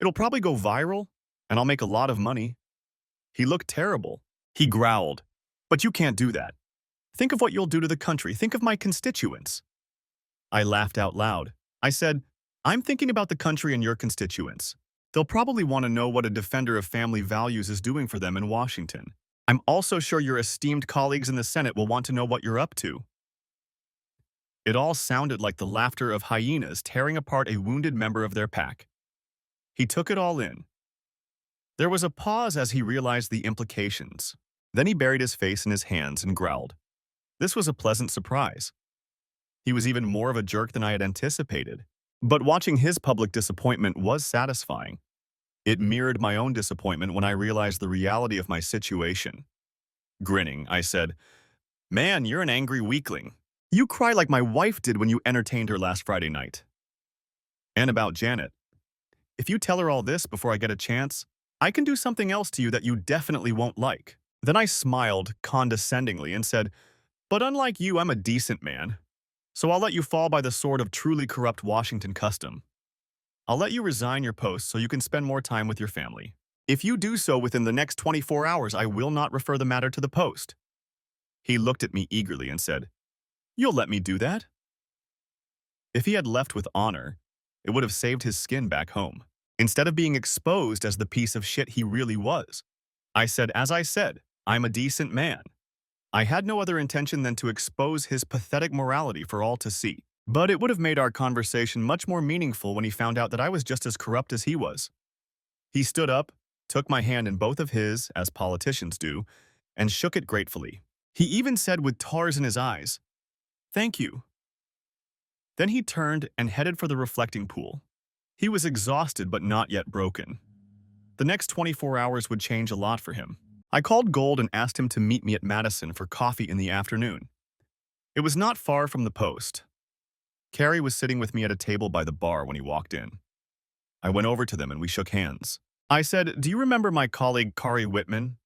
It'll probably go viral, and I'll make a lot of money. He looked terrible. He growled, but you can't do that. Think of what you'll do to the country. Think of my constituents. I laughed out loud. I said, I'm thinking about the country and your constituents. They'll probably want to know what a defender of family values is doing for them in Washington. I'm also sure your esteemed colleagues in the Senate will want to know what you're up to. It all sounded like the laughter of hyenas tearing apart a wounded member of their pack. He took it all in. There was a pause as he realized the implications. Then he buried his face in his hands and growled. This was a pleasant surprise. He was even more of a jerk than I had anticipated. But watching his public disappointment was satisfying. It mirrored my own disappointment when I realized the reality of my situation. Grinning, I said, "Man, you're an angry weakling. You cry like my wife did when you entertained her last Friday night." And about Janet. If you tell her all this before I get a chance, I can do something else to you that you definitely won't like. Then I smiled condescendingly and said, "But unlike you, I'm a decent man. So I'll let you fall by the sword of truly corrupt Washington custom. I'll let you resign your post so you can spend more time with your family. If you do so within the next 24 hours, I will not refer the matter to the Post." He looked at me eagerly and said, "You'll let me do that?" If he had left with honor, it would have saved his skin back home, instead of being exposed as the piece of shit he really was. I said, as I said, I'm a decent man. I had no other intention than to expose his pathetic morality for all to see. But it would have made our conversation much more meaningful when he found out that I was just as corrupt as he was. He stood up, took my hand in both of his, as politicians do, and shook it gratefully. He even said with tears in his eyes, "Thank you." Then he turned and headed for the reflecting pool. He was exhausted but not yet broken. The next 24 hours would change a lot for him. I called Gold and asked him to meet me at Madison for coffee in the afternoon. It was not far from the Post. Carrie was sitting with me at a table by the bar when he walked in. I went over to them and we shook hands. I said, "Do you remember my colleague Kari Whitman?"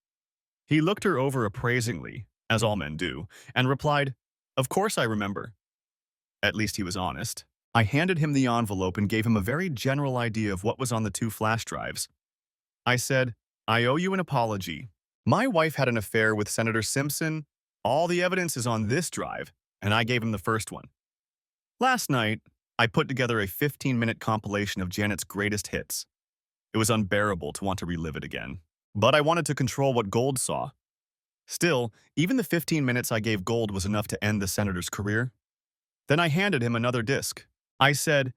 He looked her over appraisingly, as all men do, and replied, "Of course I remember." At least he was honest. I handed him the envelope and gave him a very general idea of what was on the 2 flash drives. I said, "I owe you an apology. My wife had an affair with Senator Simpson. All the evidence is on this drive," and I gave him the first one. Last night, I put together a 15-minute compilation of Janet's greatest hits. It was unbearable to want to relive it again. But I wanted to control what Gold saw. Still, even the 15 minutes I gave Gold was enough to end the senator's career. Then I handed him another disc. I said,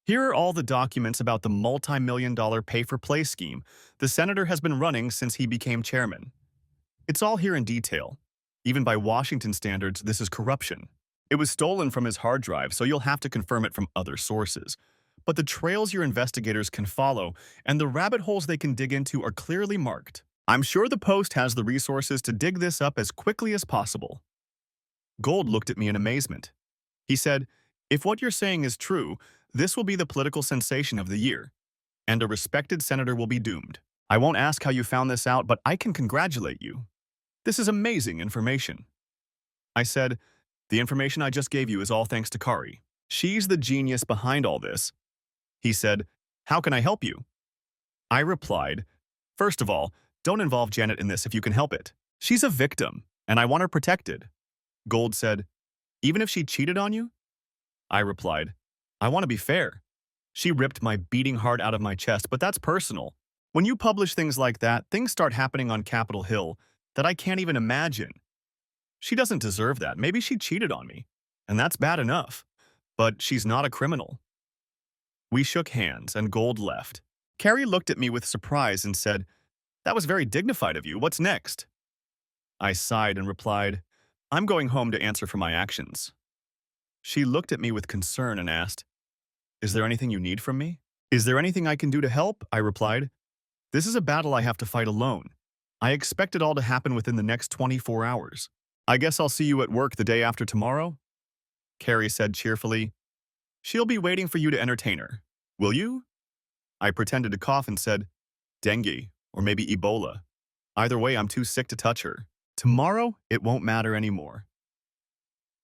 "Here are all the documents about the multi-million-dollar pay-for-play scheme the senator has been running since he became chairman. It's all here in detail. Even by Washington standards, this is corruption. It was stolen from his hard drive, so you'll have to confirm it from other sources. But the trails your investigators can follow and the rabbit holes they can dig into are clearly marked. I'm sure the Post has the resources to dig this up as quickly as possible." Gold looked at me in amazement. He said, "If what you're saying is true, this will be the political sensation of the year, and a respected senator will be doomed. I won't ask how you found this out, but I can congratulate you. This is amazing information." I said, "The information I just gave you is all thanks to Kari. She's the genius behind all this." He said, "How can I help you?" I replied, "First of all, don't involve Janet in this if you can help it. She's a victim, and I want her protected." Gold said, "Even if she cheated on you?" I replied, "I want to be fair. She ripped my beating heart out of my chest, but that's personal. When you publish things like that, things start happening on Capitol Hill that I can't even imagine. She doesn't deserve that. Maybe she cheated on me, and that's bad enough. But she's not a criminal." We shook hands, and Gold left. Carrie looked at me with surprise and said, "That was very dignified of you. What's next?" I sighed and replied, "I'm going home to answer for my actions." She looked at me with concern and asked, "Is there anything you need from me?" "Is there anything I can do to help?" I replied. "This is a battle I have to fight alone. I expect it all to happen within the next 24 hours. I guess I'll see you at work the day after tomorrow?" Carrie said cheerfully, "She'll be waiting for you to entertain her. Will you?" I pretended to cough and said, "Dengue, or maybe Ebola. Either way, I'm too sick to touch her. Tomorrow, it won't matter anymore."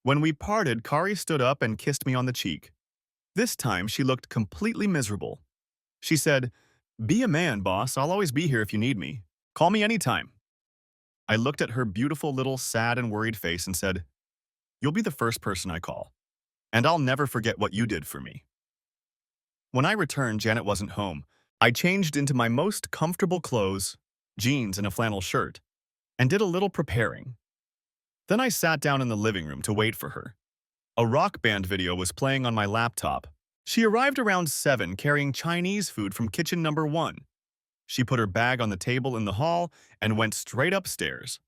When we parted, Kari stood up and kissed me on the cheek. This time, she looked completely miserable. She said, "Be a man, boss. I'll always be here if you need me. Call me anytime." I looked at her beautiful little sad and worried face and said, "You'll be the first person I call, and I'll never forget what you did for me." When I returned, Janet wasn't home. I changed into my most comfortable clothes, jeans and a flannel shirt, and did a little preparing. Then I sat down in the living room to wait for her. A rock band video was playing on my laptop. She arrived around 7 carrying Chinese food from kitchen number 1. She put her bag on the table in the hall and went straight upstairs.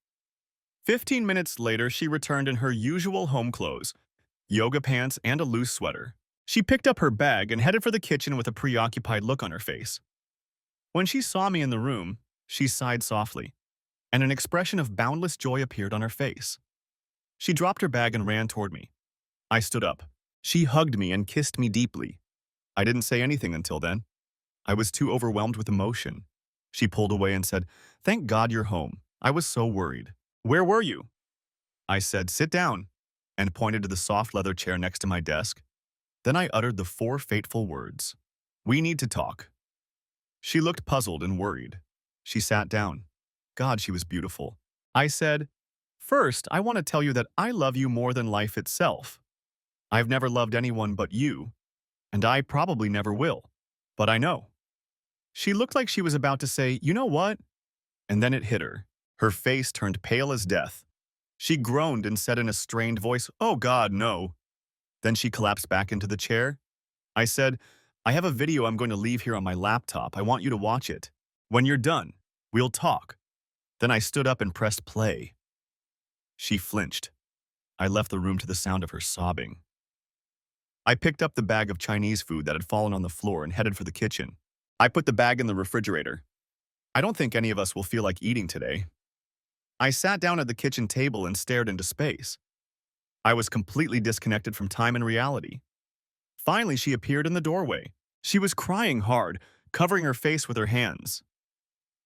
15 minutes later, she returned in her usual home clothes. yoga pants, and a loose sweater. She picked up her bag and headed for the kitchen with a preoccupied look on her face. When she saw me in the room, she sighed softly, and an expression of boundless joy appeared on her face. She dropped her bag and ran toward me. I stood up. She hugged me and kissed me deeply. I didn't say anything until then. I was too overwhelmed with emotion. She pulled away and said, "Thank God you're home. I was so worried." "Where were you?" I said, "Sit down," and pointed to the soft leather chair next to my desk. Then I uttered the four fateful words, "We need to talk." She looked puzzled and worried. She sat down. God, she was beautiful. I said, "First, I want to tell you that I love you more than life itself. I've never loved anyone but you, and I probably never will. But I know." She looked like she was about to say, "You know what?" And then it hit her. Her face turned pale as death. She groaned and said in a strained voice, "Oh God, no." Then she collapsed back into the chair. I said, "I have a video I'm going to leave here on my laptop. I want you to watch it. When you're done, we'll talk." Then I stood up and pressed play. She flinched. I left the room to the sound of her sobbing. I picked up the bag of Chinese food that had fallen on the floor and headed for the kitchen. I put the bag in the refrigerator. I don't think any of us will feel like eating today. I sat down at the kitchen table and stared into space. I was completely disconnected from time and reality. Finally, she appeared in the doorway. She was crying hard, covering her face with her hands.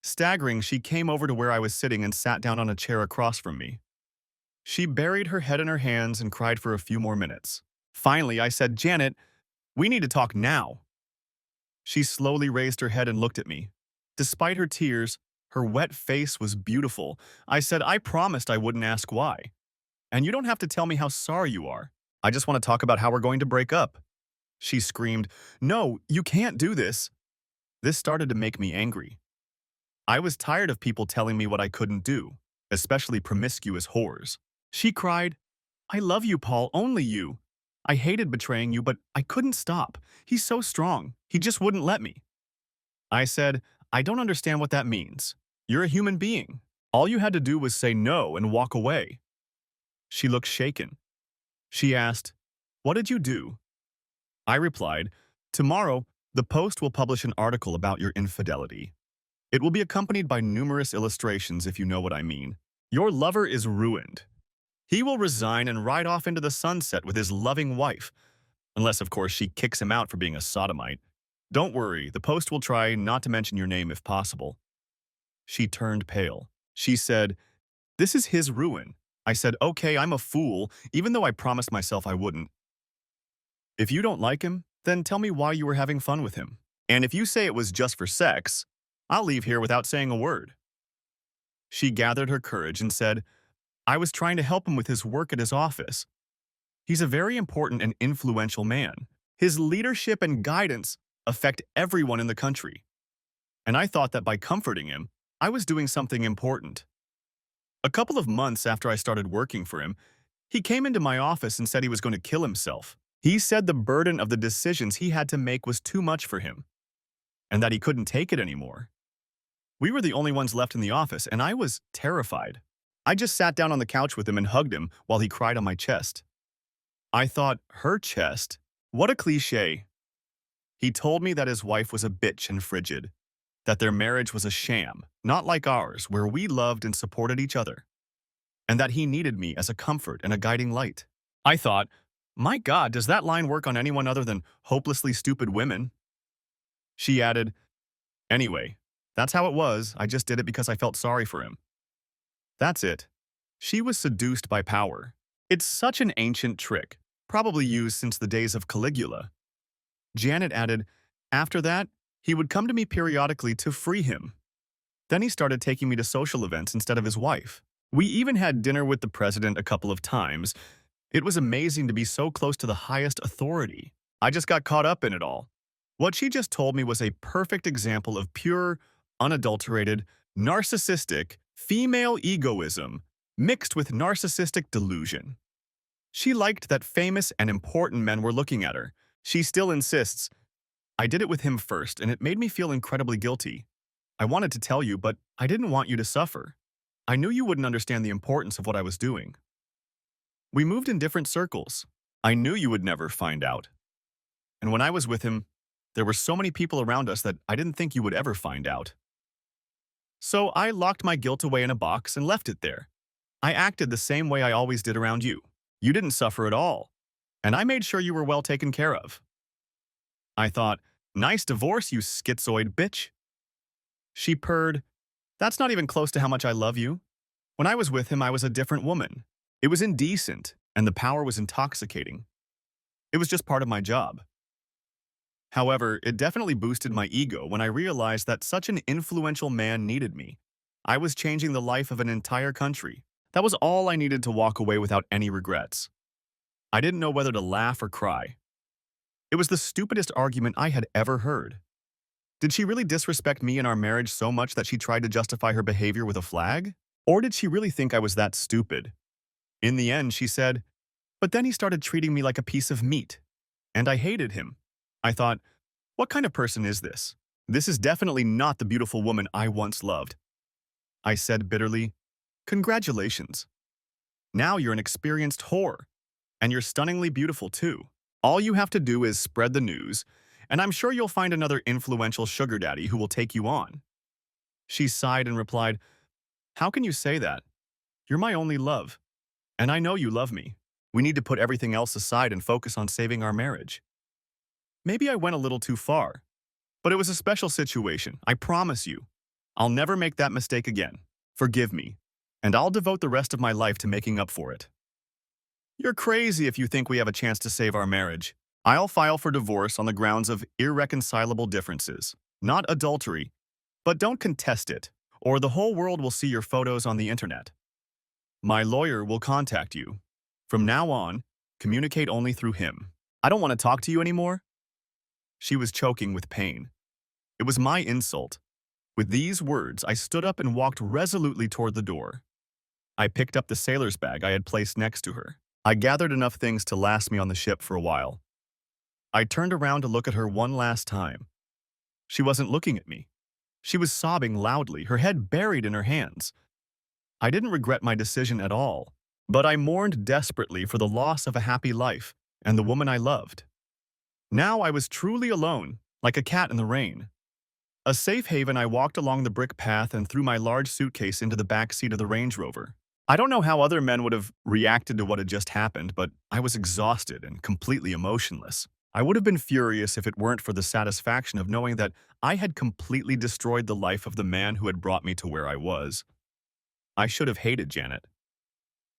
Staggering, she came over to where I was sitting and sat down on a chair across from me. She buried her head in her hands and cried for a few more minutes. Finally, I said, "Janet, we need to talk now." She slowly raised her head and looked at me. Despite her tears, her wet face was beautiful. I said, "I promised I wouldn't ask why. And you don't have to tell me how sorry you are. I just want to talk about how we're going to break up." She screamed, "No, you can't do this." This started to make me angry. I was tired of people telling me what I couldn't do, especially promiscuous whores. She cried, "I love you, Paul, only you. I hated betraying you, but I couldn't stop. He's so strong. He just wouldn't let me." I said, "I don't understand what that means. You're a human being. All you had to do was say no and walk away." She looked shaken. She asked, "What did you do?" I replied, "Tomorrow, the Post will publish an article about your infidelity. It will be accompanied by numerous illustrations, if you know what I mean. Your lover is ruined. He will resign and ride off into the sunset with his loving wife, unless, of course, she kicks him out for being a sodomite. Don't worry, the Post will try not to mention your name if possible." She turned pale. She said, "This is his ruin." I said, "Okay, I'm a fool, even though I promised myself I wouldn't. If you don't like him, then tell me why you were having fun with him. And if you say it was just for sex, I'll leave here without saying a word." She gathered her courage and said, "I was trying to help him with his work at his office. He's a very important and influential man. His leadership and guidance affect everyone in the country. And I thought that by comforting him, I was doing something important." A couple of months after I started working for him, he came into my office and said he was going to kill himself. He said the burden of the decisions he had to make was too much for him, and that he couldn't take it anymore. We were the only ones left in the office, and I was terrified. I just sat down on the couch with him and hugged him while he cried on my chest. I thought, her chest? What a cliche. He told me that his wife was a bitch and frigid, that their marriage was a sham, not like ours, where we loved and supported each other, and that he needed me as a comfort and a guiding light. I thought, my God, does that line work on anyone other than hopelessly stupid women? She added, "Anyway, that's how it was. I just did it because I felt sorry for him." That's it. She was seduced by power. It's such an ancient trick, probably used since the days of Caligula. Janet added, "After that, he would come to me periodically to free him. Then he started taking me to social events instead of his wife. We even had dinner with the president a couple of times. It was amazing to be so close to the highest authority. I just got caught up in it all." What she just told me was a perfect example of pure, unadulterated, narcissistic, female egoism mixed with narcissistic delusion. She liked that famous and important men were looking at her. She still insists, "I did it with him first, and it made me feel incredibly guilty. I wanted to tell you, but I didn't want you to suffer. I knew you wouldn't understand the importance of what I was doing." We moved in different circles. I knew you would never find out. And when I was with him, there were so many people around us that I didn't think you would ever find out. So I locked my guilt away in a box and left it there. I acted the same way I always did around you. You didn't suffer at all. And I made sure you were well taken care of. I thought, nice divorce, you schizoid bitch. She purred, that's not even close to how much I love you. When I was with him, I was a different woman. It was indecent, and the power was intoxicating. It was just part of my job. However, it definitely boosted my ego when I realized that such an influential man needed me. I was changing the life of an entire country. That was all I needed to walk away without any regrets. I didn't know whether to laugh or cry. It was the stupidest argument I had ever heard. Did she really disrespect me and our marriage so much that she tried to justify her behavior with a flag? Or did she really think I was that stupid? In the end, she said, but then he started treating me like a piece of meat. And I hated him. I thought, what kind of person is this? This is definitely not the beautiful woman I once loved. I said bitterly, congratulations. Now you're an experienced whore. And you're stunningly beautiful too. All you have to do is spread the news, and I'm sure you'll find another influential sugar daddy who will take you on. She sighed and replied, how can you say that? You're my only love. And I know you love me. We need to put everything else aside and focus on saving our marriage. Maybe I went a little too far, but it was a special situation, I promise you. I'll never make that mistake again. Forgive me, and I'll devote the rest of my life to making up for it. You're crazy if you think we have a chance to save our marriage. I'll file for divorce on the grounds of irreconcilable differences, not adultery. But don't contest it, or the whole world will see your photos on the internet. My lawyer will contact you. From now on, communicate only through him. I don't want to talk to you anymore. She was choking with pain. It was my insult. With these words, I stood up and walked resolutely toward the door. I picked up the sailor's bag I had placed next to her. I gathered enough things to last me on the ship for a while. I turned around to look at her one last time. She wasn't looking at me. She was sobbing loudly, her head buried in her hands. I didn't regret my decision at all, but I mourned desperately for the loss of a happy life and the woman I loved. Now I was truly alone, like a cat in the rain. A safe haven, I walked along the brick path and threw my large suitcase into the back seat of the Range Rover. I don't know how other men would have reacted to what had just happened, but I was exhausted and completely emotionless. I would have been furious if it weren't for the satisfaction of knowing that I had completely destroyed the life of the man who had brought me to where I was. I should have hated Janet,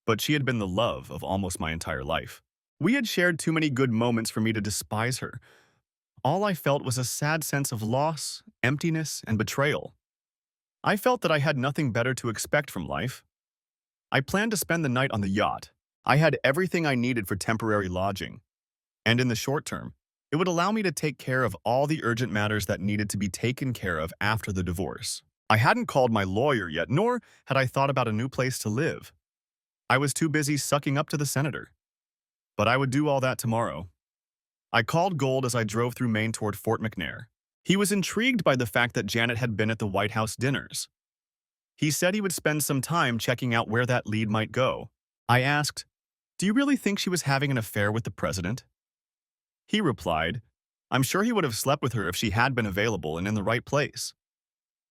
but she had been the love of almost my entire life. We had shared too many good moments for me to despise her. All I felt was a sad sense of loss, emptiness, and betrayal. I felt that I had nothing better to expect from life. I planned to spend the night on the yacht. I had everything I needed for temporary lodging. And in the short term, it would allow me to take care of all the urgent matters that needed to be taken care of after the divorce. I hadn't called my lawyer yet, nor had I thought about a new place to live. I was too busy sucking up to the senator. But I would do all that tomorrow. I called Gold as I drove through Maine toward Fort McNair. He was intrigued by the fact that Janet had been at the White House dinners. He said he would spend some time checking out where that lead might go. I asked, do you really think she was having an affair with the president? He replied, I'm sure he would have slept with her if she had been available and in the right place.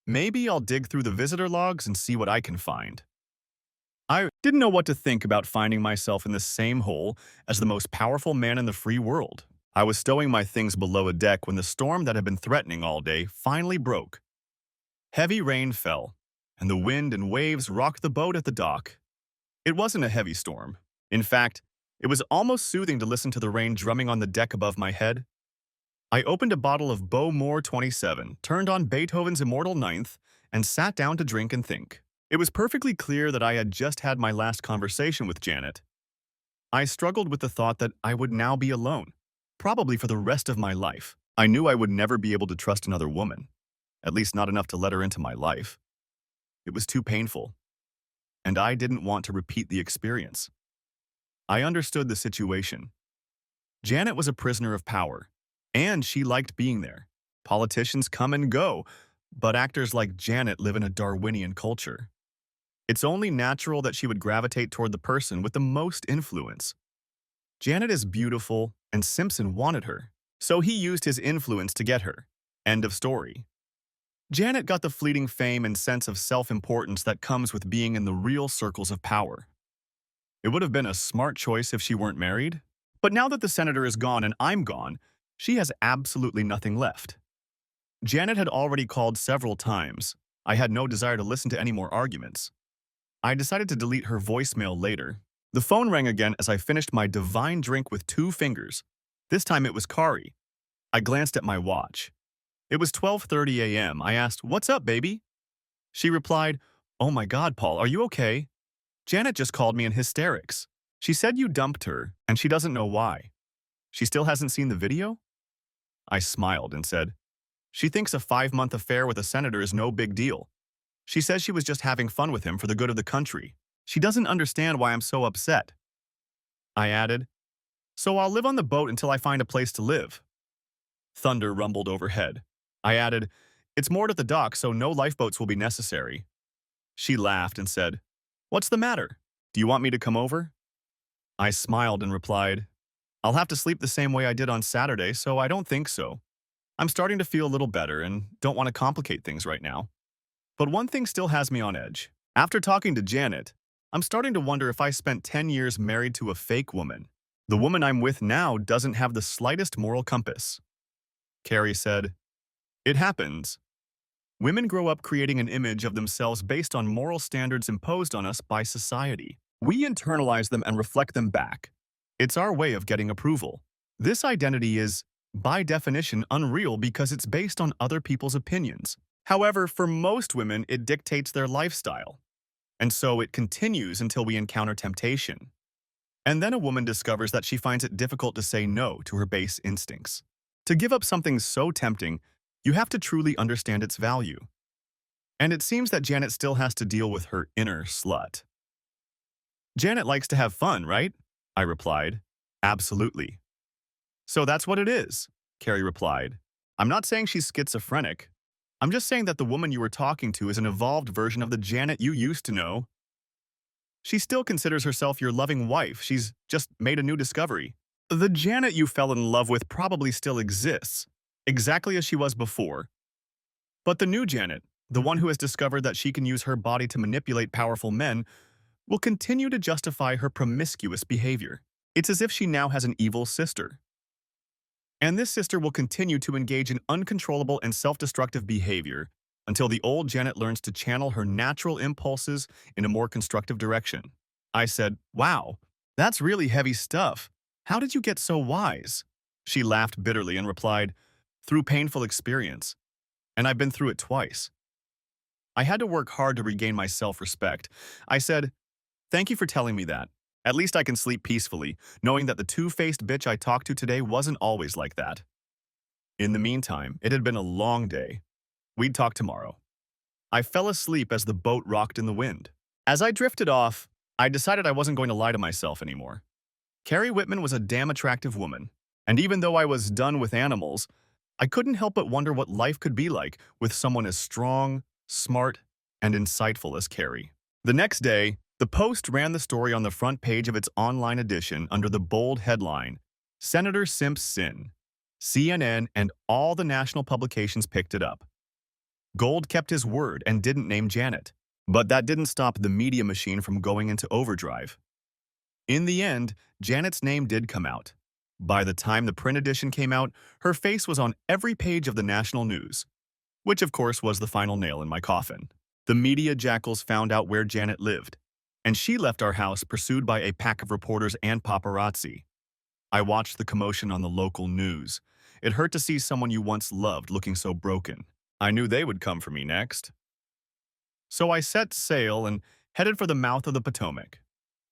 Maybe I'll dig through the visitor logs and see what I can find. I didn't know what to think about finding myself in the same hole as the most powerful man in the free world. I was stowing my things below a deck when the storm that had been threatening all day finally broke. Heavy rain fell, and the wind and waves rocked the boat at the dock. It wasn't a heavy storm. In fact, it was almost soothing to listen to the rain drumming on the deck above my head. I opened a bottle of Bowmore 27, turned on Beethoven's Immortal Ninth, and sat down to drink and think. It was perfectly clear that I had just had my last conversation with Janet. I struggled with the thought that I would now be alone, probably for the rest of my life. I knew I would never be able to trust another woman, at least not enough to let her into my life. It was too painful, and I didn't want to repeat the experience. I understood the situation. Janet was a prisoner of power, and she liked being there. Politicians come and go, but actors like Janet live in a Darwinian culture. It's only natural that she would gravitate toward the person with the most influence. Janet is beautiful, and Simpson wanted her. So he used his influence to get her. End of story. Janet got the fleeting fame and sense of self-importance that comes with being in the real circles of power. It would have been a smart choice if she weren't married. But now that the senator is gone and I'm gone, she has absolutely nothing left. Janet had already called several times. I had no desire to listen to any more arguments. I decided to delete her voicemail later. The phone rang again as I finished my divine drink with 2 fingers. This time it was Kari. I glanced at my watch. It was 12:30 a.m. I asked, "What's up, baby?" She replied, "Oh my God, Paul, are you okay? Janet just called me in hysterics. She said you dumped her, and she doesn't know why. She still hasn't seen the video?" I smiled and said, "She thinks a 5-month affair with a senator is no big deal. She says she was just having fun with him for the good of the country. She doesn't understand why I'm so upset." I added, "So I'll live on the boat until I find a place to live." Thunder rumbled overhead. I added, "It's moored at the dock, so no lifeboats will be necessary." She laughed and said, "What's the matter? Do you want me to come over?" I smiled and replied, "I'll have to sleep the same way I did on Saturday, so I don't think so. I'm starting to feel a little better and don't want to complicate things right now. But one thing still has me on edge. After talking to Janet, I'm starting to wonder if I spent 10 years married to a fake woman. The woman I'm with now doesn't have the slightest moral compass." Carrie said, "It happens. Women grow up creating an image of themselves based on moral standards imposed on us by society. We internalize them and reflect them back. It's our way of getting approval. This identity is, by definition, unreal because it's based on other people's opinions. However, for most women, it dictates their lifestyle. And so it continues until we encounter temptation. And then a woman discovers that she finds it difficult to say no to her base instincts. To give up something so tempting, you have to truly understand its value. And it seems that Janet still has to deal with her inner slut." "Janet likes to have fun, right?" I replied. "Absolutely." "So that's what it is," Carrie replied. "I'm not saying she's schizophrenic. I'm just saying that the woman you were talking to is an evolved version of the Janet you used to know. She still considers herself your loving wife. She's just made a new discovery. The Janet you fell in love with probably still exists, exactly as she was before. But the new Janet, the one who has discovered that she can use her body to manipulate powerful men, will continue to justify her promiscuous behavior. It's as if she now has an evil sister. And this sister will continue to engage in uncontrollable and self-destructive behavior until the old Janet learns to channel her natural impulses in a more constructive direction." I said, "Wow, that's really heavy stuff. How did you get so wise?" She laughed bitterly and replied, "Through painful experience. And I've been through it twice." I had to work hard to regain my self-respect. I said, "Thank you for telling me that. At least I can sleep peacefully, knowing that the two-faced bitch I talked to today wasn't always like that." In the meantime, it had been a long day. We'd talk tomorrow. I fell asleep as the boat rocked in the wind. As I drifted off, I decided I wasn't going to lie to myself anymore. Carrie Whitman was a damn attractive woman, and even though I was done with animals, I couldn't help but wonder what life could be like with someone as strong, smart, and insightful as Carrie. The next day, the Post ran the story on the front page of its online edition under the bold headline, "Senator Simps Sin." CNN and all the national publications picked it up. Gold kept his word and didn't name Janet. But that didn't stop the media machine from going into overdrive. In the end, Janet's name did come out. By the time the print edition came out, her face was on every page of the national news, which of course was the final nail in my coffin. The media jackals found out where Janet lived, and she left our house pursued by a pack of reporters and paparazzi. I watched the commotion on the local news. It hurt to see someone you once loved looking so broken. I knew they would come for me next. So I set sail and headed for the mouth of the Potomac.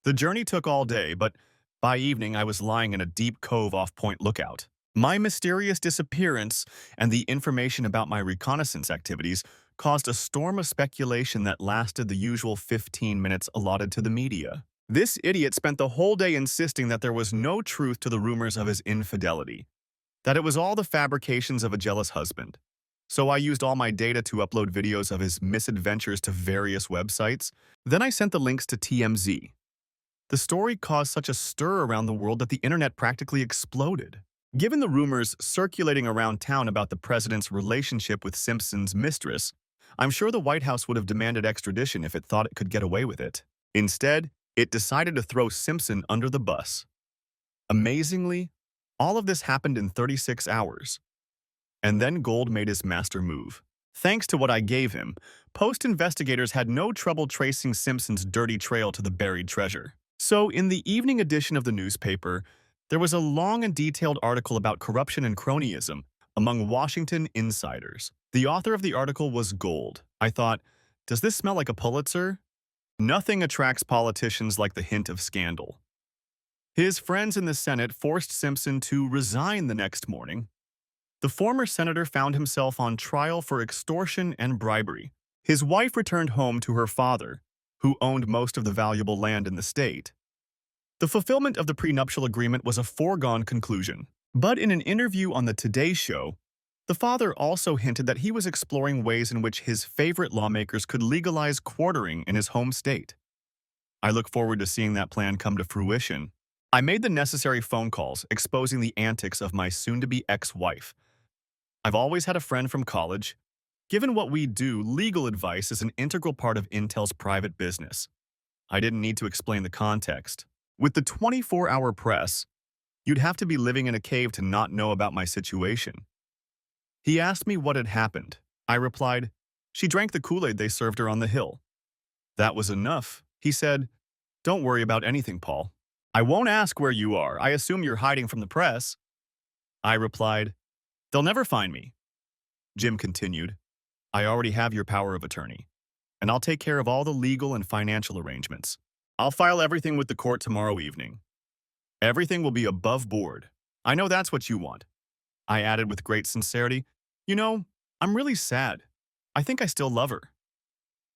The journey took all day, but by evening I was lying in a deep cove off Point Lookout. My mysterious disappearance and the information about my reconnaissance activities caused a storm of speculation that lasted the usual 15 minutes allotted to the media. This idiot spent the whole day insisting that there was no truth to the rumors of his infidelity, that it was all the fabrications of a jealous husband. So I used all my data to upload videos of his misadventures to various websites. Then I sent the links to TMZ. The story caused such a stir around the world that the internet practically exploded. Given the rumors circulating around town about the president's relationship with Simpson's mistress, I'm sure the White House would have demanded extradition if it thought it could get away with it. Instead, it decided to throw Simpson under the bus. Amazingly, all of this happened in 36 hours. And then Gold made his master move. Thanks to what I gave him, Post investigators had no trouble tracing Simpson's dirty trail to the buried treasure. So, in the evening edition of the newspaper, there was a long and detailed article about corruption and cronyism among Washington insiders. The author of the article was Gold. I thought, does this smell like a Pulitzer? Nothing attracts politicians like the hint of scandal. His friends in the Senate forced Simpson to resign the next morning. The former senator found himself on trial for extortion and bribery. His wife returned home to her father, who owned most of the valuable land in the state. The fulfillment of the prenuptial agreement was a foregone conclusion. But in an interview on the Today Show, the father also hinted that he was exploring ways in which his favorite lawmakers could legalize quartering in his home state. I look forward to seeing that plan come to fruition. I made the necessary phone calls exposing the antics of my soon-to-be ex-wife. I've always had a friend from college. Given what we do, legal advice is an integral part of Intel's private business. I didn't need to explain the context. With the 24-hour press, you'd have to be living in a cave to not know about my situation. He asked me what had happened. I replied, she drank the Kool-Aid they served her on the Hill. That was enough. He said, don't worry about anything, Paul. I won't ask where you are. I assume you're hiding from the press. I replied, they'll never find me. Jim continued, I already have your power of attorney, and I'll take care of all the legal and financial arrangements. I'll file everything with the court tomorrow evening. Everything will be above board. I know that's what you want. I added with great sincerity, you know, I'm really sad. I think I still love her.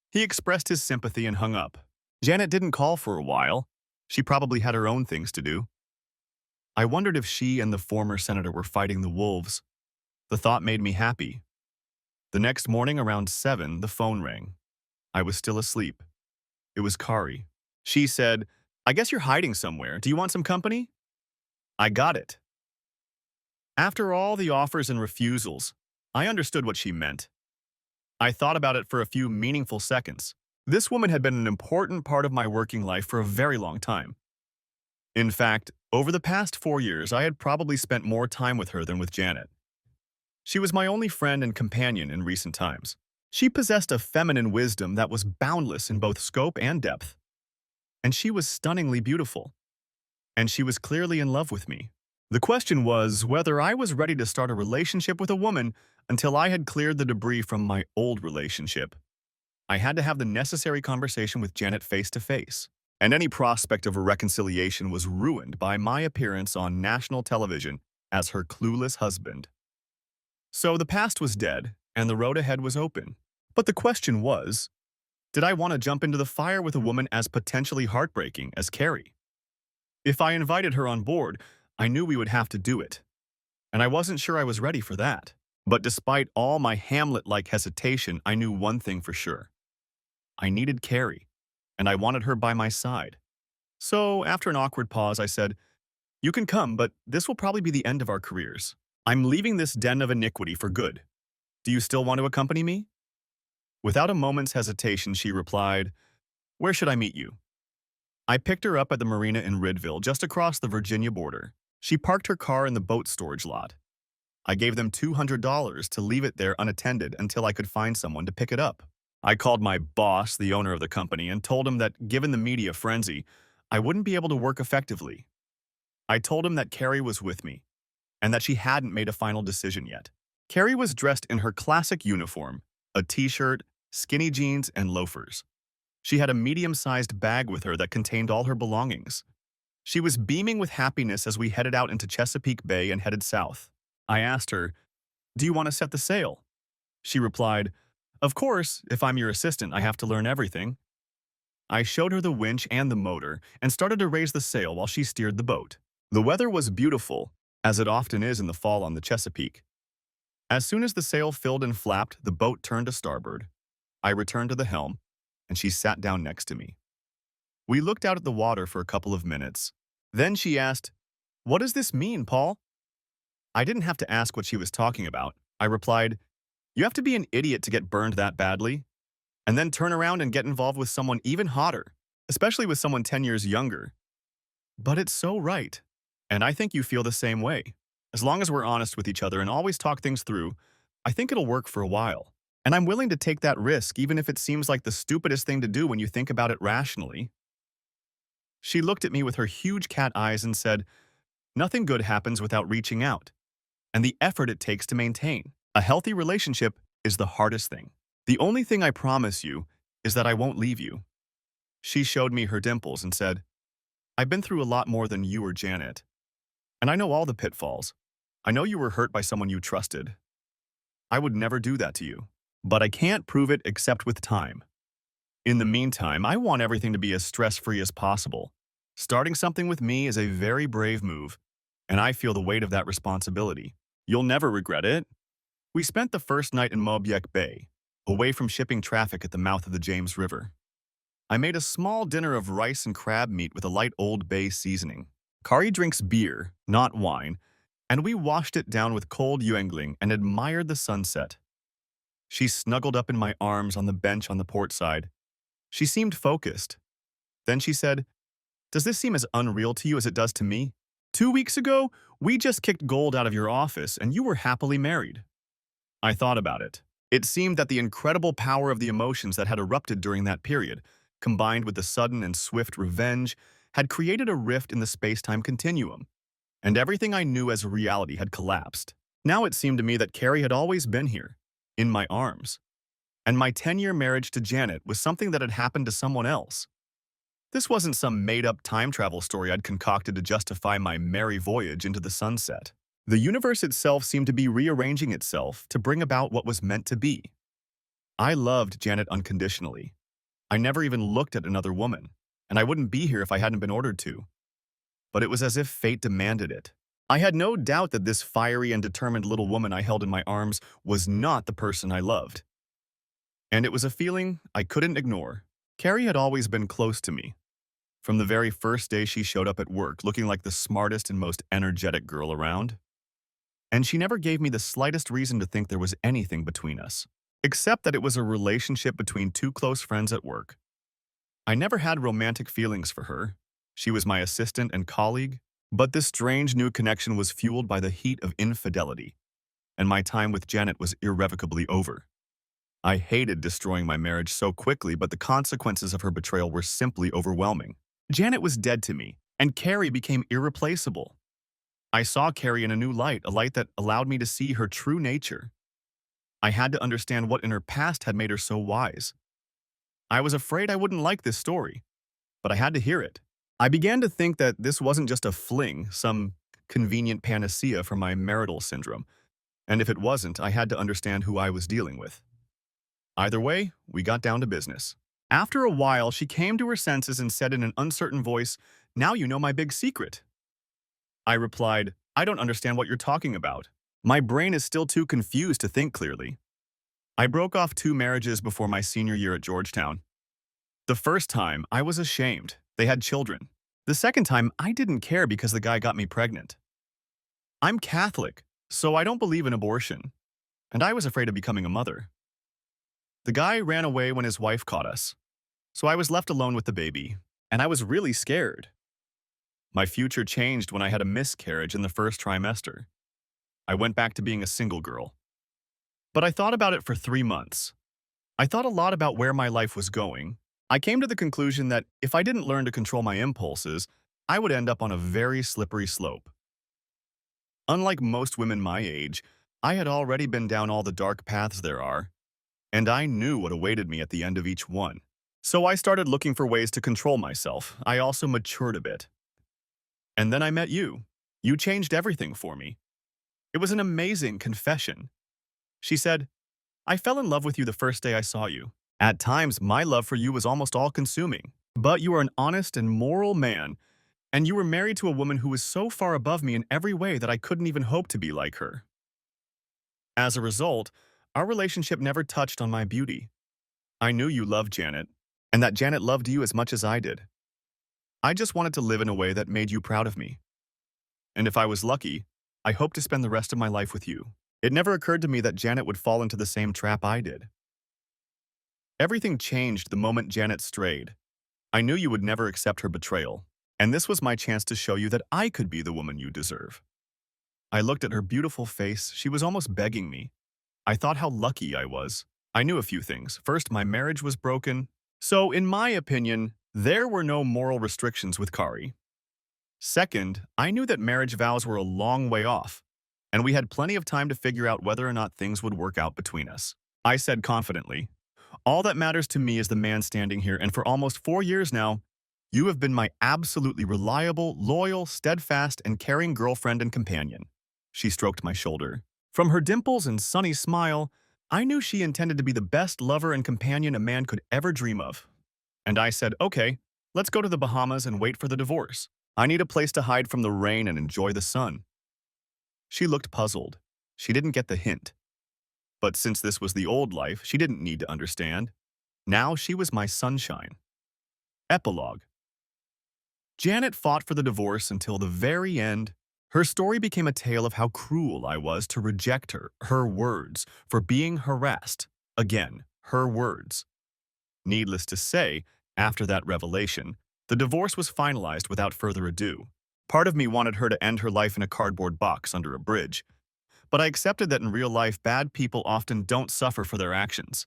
He expressed his sympathy and hung up. Janet didn't call for a while. She probably had her own things to do. I wondered if she and the former senator were fighting the wolves. The thought made me happy. The next morning around 7, the phone rang. I was still asleep. It was Kari. She said, I guess you're hiding somewhere. Do you want some company? I got it. After all the offers and refusals, I understood what she meant. I thought about it for a few meaningful seconds. This woman had been an important part of my working life for a very long time. In fact, over the past 4 years, I had probably spent more time with her than with Janet. She was my only friend and companion in recent times. She possessed a feminine wisdom that was boundless in both scope and depth. And she was stunningly beautiful. And she was clearly in love with me. The question was whether I was ready to start a relationship with a woman until I had cleared the debris from my old relationship. I had to have the necessary conversation with Janet face to face, and any prospect of a reconciliation was ruined by my appearance on national television as her clueless husband. So the past was dead, and the road ahead was open. But the question was, did I want to jump into the fire with a woman as potentially heartbreaking as Carrie? If I invited her on board, I knew we would have to do it. And I wasn't sure I was ready for that. But despite all my Hamlet-like hesitation, I knew one thing for sure. I needed Carrie, and I wanted her by my side. So, after an awkward pause, I said, you can come, but this will probably be the end of our careers. I'm leaving this den of iniquity for good. Do you still want to accompany me? Without a moment's hesitation, she replied, where should I meet you? I picked her up at the marina in Ridville, just across the Virginia border. She parked her car in the boat storage lot. I gave them $200 to leave it there unattended until I could find someone to pick it up. I called my boss, the owner of the company, and told him that given the media frenzy, I wouldn't be able to work effectively. I told him that Carrie was with me, and that she hadn't made a final decision yet. Carrie was dressed in her classic uniform, a t-shirt, skinny jeans, and loafers. She had a medium-sized bag with her that contained all her belongings. She was beaming with happiness as we headed out into Chesapeake Bay and headed south. I asked her, do you want to set the sail? She replied, of course, if I'm your assistant, I have to learn everything. I showed her the winch and the motor and started to raise the sail while she steered the boat. The weather was beautiful, as it often is in the fall on the Chesapeake. As soon as the sail filled and flapped, the boat turned to starboard. I returned to the helm, and she sat down next to me. We looked out at the water for a couple of minutes. Then she asked, "What does this mean, Paul?" I didn't have to ask what she was talking about. I replied, "You have to be an idiot to get burned that badly, and then turn around and get involved with someone even hotter, especially with someone 10 years younger. But it's so right. And I think you feel the same way. As long as we're honest with each other and always talk things through, I think it'll work for a while. And I'm willing to take that risk even if it seems like the stupidest thing to do when you think about it rationally." She looked at me with her huge cat eyes and said, "Nothing good happens without reaching out, and the effort it takes to maintain. A healthy relationship is the hardest thing. The only thing I promise you is that I won't leave you." She showed me her dimples and said, "I've been through a lot more than you or Janet, and I know all the pitfalls. I know you were hurt by someone you trusted. I would never do that to you, but I can't prove it except with time. In the meantime, I want everything to be as stress-free as possible. Starting something with me is a very brave move, and I feel the weight of that responsibility. You'll never regret it." We spent the first night in Mobiec Bay, away from shipping traffic at the mouth of the James River. I made a small dinner of rice and crab meat with a light Old Bay seasoning. Kari drinks beer, not wine, and we washed it down with cold Yuengling and admired the sunset. She snuggled up in my arms on the bench on the port side. She seemed focused. Then she said, "Does this seem as unreal to you as it does to me? 2 weeks ago, we just kicked gold out of your office and you were happily married." I thought about it. It seemed that the incredible power of the emotions that had erupted during that period, combined with the sudden and swift revenge, had created a rift in the space-time continuum, and everything I knew as reality had collapsed. Now it seemed to me that Carrie had always been here, in my arms, and my 10-year marriage to Janet was something that had happened to someone else. This wasn't some made-up time travel story I'd concocted to justify my merry voyage into the sunset. The universe itself seemed to be rearranging itself to bring about what was meant to be. I loved Janet unconditionally. I never even looked at another woman, and I wouldn't be here if I hadn't been ordered to. But it was as if fate demanded it. I had no doubt that this fiery and determined little woman I held in my arms was not the person I loved. And it was a feeling I couldn't ignore. Carrie had always been close to me. From the very first day she showed up at work looking like the smartest and most energetic girl around. And she never gave me the slightest reason to think there was anything between us, except that it was a relationship between two close friends at work. I never had romantic feelings for her. She was my assistant and colleague, but this strange new connection was fueled by the heat of infidelity, and my time with Janet was irrevocably over. I hated destroying my marriage so quickly, but the consequences of her betrayal were simply overwhelming. Janet was dead to me, and Carrie became irreplaceable. I saw Carrie in a new light, a light that allowed me to see her true nature. I had to understand what in her past had made her so wise. I was afraid I wouldn't like this story, but I had to hear it. I began to think that this wasn't just a fling, some convenient panacea for my marital syndrome, and if it wasn't, I had to understand who I was dealing with. Either way, we got down to business. After a while, she came to her senses and said in an uncertain voice, "Now you know my big secret." I replied, "I don't understand what you're talking about. My brain is still too confused to think clearly." I broke off 2 marriages before my senior year at Georgetown. The first time, I was ashamed. They had children. The second time, I didn't care because the guy got me pregnant. I'm Catholic, so I don't believe in abortion, and I was afraid of becoming a mother. The guy ran away when his wife caught us, so I was left alone with the baby, and I was really scared. My future changed when I had a miscarriage in the first trimester. I went back to being a single girl. But I thought about it for 3 months. I thought a lot about where my life was going. I came to the conclusion that if I didn't learn to control my impulses, I would end up on a very slippery slope. Unlike most women my age, I had already been down all the dark paths there are, and I knew what awaited me at the end of each one. So I started looking for ways to control myself. I also matured a bit. And then I met you. You changed everything for me. It was an amazing confession. She said, "I fell in love with you the first day I saw you. At times, my love for you was almost all-consuming. But you are an honest and moral man, and you were married to a woman who was so far above me in every way that I couldn't even hope to be like her." As a result, our relationship never touched on my beauty. I knew you loved Janet, and that Janet loved you as much as I did. I just wanted to live in a way that made you proud of me. And if I was lucky, I hope to spend the rest of my life with you. It never occurred to me that Janet would fall into the same trap I did. Everything changed the moment Janet strayed. I knew you would never accept her betrayal, and this was my chance to show you that I could be the woman you deserve. I looked at her beautiful face. She was almost begging me. I thought how lucky I was. I knew a few things. First, my marriage was broken. So, in my opinion, there were no moral restrictions with Kari. Second, I knew that marriage vows were a long way off, and we had plenty of time to figure out whether or not things would work out between us. I said confidently, all that matters to me is the man standing here, and for almost 4 years now, you have been my absolutely reliable, loyal, steadfast, and caring girlfriend and companion. She stroked my shoulder. From her dimples and sunny smile, I knew she intended to be the best lover and companion a man could ever dream of. And I said, okay, let's go to the Bahamas and wait for the divorce. I need a place to hide from the rain and enjoy the sun. She looked puzzled. She didn't get the hint. But since this was the old life, she didn't need to understand. Now she was my sunshine. Epilogue. Janet fought for the divorce until the very end. Her story became a tale of how cruel I was to reject her words, for being harassed. Again, her words. Needless to say, after that revelation, the divorce was finalized without further ado. Part of me wanted her to end her life in a cardboard box under a bridge, but I accepted that in real life, bad people often don't suffer for their actions.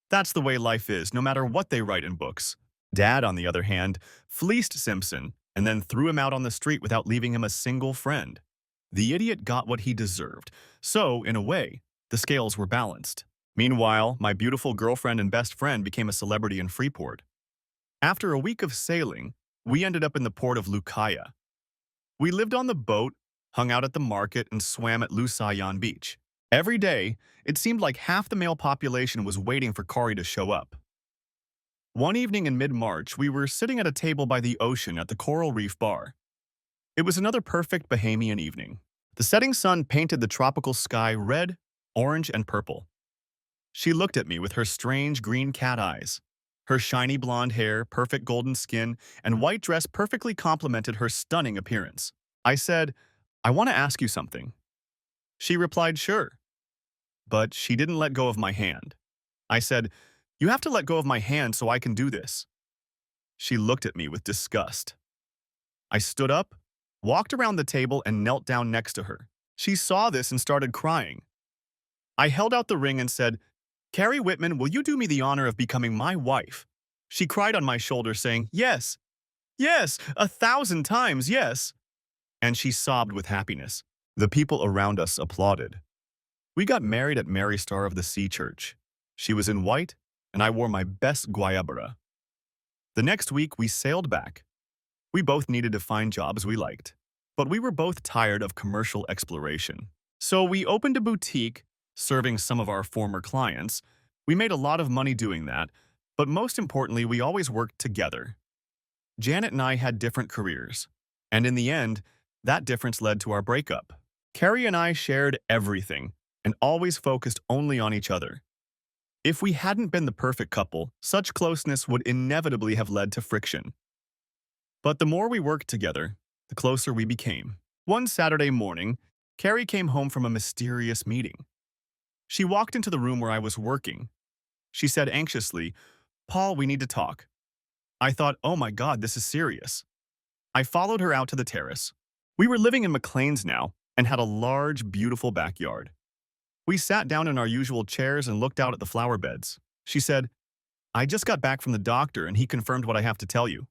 That's the way life is, no matter what they write in books. Dad, on the other hand, fleeced Simpson and then threw him out on the street without leaving him a single friend. The idiot got what he deserved, so, in a way, the scales were balanced. Meanwhile, my beautiful girlfriend and best friend became a celebrity in Freeport. After a week of sailing, we ended up in the port of Lucaya. We lived on the boat, hung out at the market, and swam at Lusayan Beach. Every day, it seemed like half the male population was waiting for Kari to show up. One evening in mid-March, we were sitting at a table by the ocean at the Coral Reef Bar. It was another perfect Bahamian evening. The setting sun painted the tropical sky red, orange, and purple. She looked at me with her strange green cat eyes. Her shiny blonde hair, perfect golden skin, and white dress perfectly complemented her stunning appearance. I said, I want to ask you something. She replied, sure. But she didn't let go of my hand. I said, you have to let go of my hand so I can do this. She looked at me with disgust. I stood up, walked around the table, and knelt down next to her. She saw this and started crying. I held out the ring and said, Kari Whitman, will you do me the honor of becoming my wife? She cried on my shoulder, saying, yes, yes, 1,000 times, yes. And she sobbed with happiness. The people around us applauded. We got married at Mary Star of the Sea Church. She was in white, and I wore my best guayabera. The next week, we sailed back. We both needed to find jobs we liked, but we were both tired of commercial exploration. So we opened a boutique, serving some of our former clients. We made a lot of money doing that, but most importantly, we always worked together. Janet and I had different careers, and in the end, that difference led to our breakup. Kari and I shared everything and always focused only on each other. If we hadn't been the perfect couple, such closeness would inevitably have led to friction. But the more we worked together, the closer we became. One Saturday morning, Kari came home from a mysterious meeting. She walked into the room where I was working. She said anxiously, Paul, we need to talk. I thought, oh my God, this is serious. I followed her out to the terrace. We were living in McLean's now and had a large, beautiful backyard. We sat down in our usual chairs and looked out at the flower beds. She said, I just got back from the doctor and he confirmed what I have to tell you.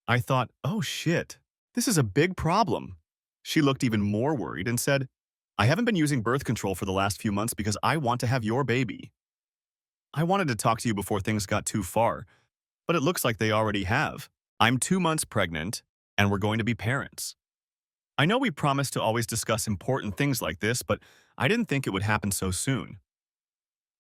I thought, oh shit, this is a big problem. She looked even more worried and said, I haven't been using birth control for the last few months because I want to have your baby. I wanted to talk to you before things got too far, but it looks like they already have. I'm 2 months pregnant, and we're going to be parents. I know we promised to always discuss important things like this, but I didn't think it would happen so soon.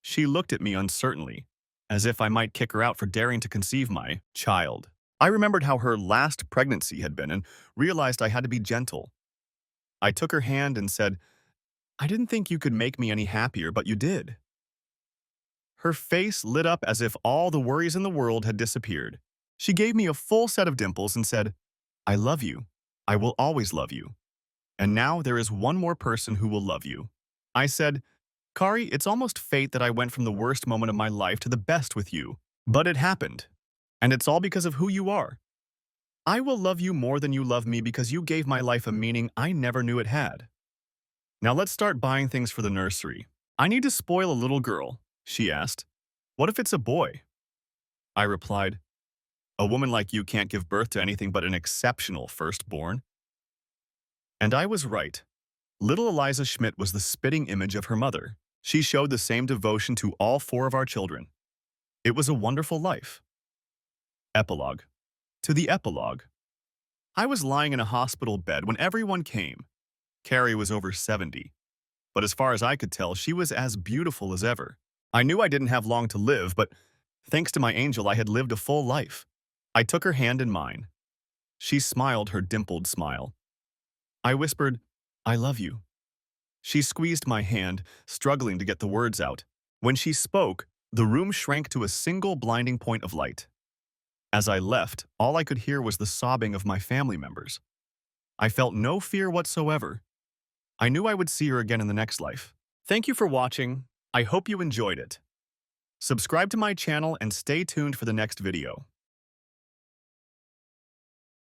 She looked at me uncertainly, as if I might kick her out for daring to conceive my child. I remembered how her last pregnancy had been and realized I had to be gentle. I took her hand and said, I didn't think you could make me any happier, but you did. Her face lit up as if all the worries in the world had disappeared. She gave me a full set of dimples and said, I love you. I will always love you. And now there is one more person who will love you. I said, Kari, it's almost fate that I went from the worst moment of my life to the best with you. But it happened. And it's all because of who you are. I will love you more than you love me because you gave my life a meaning I never knew it had. Now let's start buying things for the nursery. I need to spoil a little girl, she asked. What if it's a boy? I replied, a woman like you can't give birth to anything but an exceptional firstborn. And I was right. Little Eliza Schmidt was the spitting image of her mother. She showed the same devotion to all four of our children. It was a wonderful life. Epilogue. To the epilogue. I was lying in a hospital bed when everyone came. Carrie was over 70, but as far as I could tell, she was as beautiful as ever. I knew I didn't have long to live, but thanks to my angel, I had lived a full life. I took her hand in mine. She smiled her dimpled smile. I whispered, I love you. She squeezed my hand, struggling to get the words out. When she spoke, the room shrank to a single blinding point of light. As I left, all I could hear was the sobbing of my family members. I felt no fear whatsoever. I knew I would see her again in the next life. Thank you for watching. I hope you enjoyed it. Subscribe to my channel and stay tuned for the next video.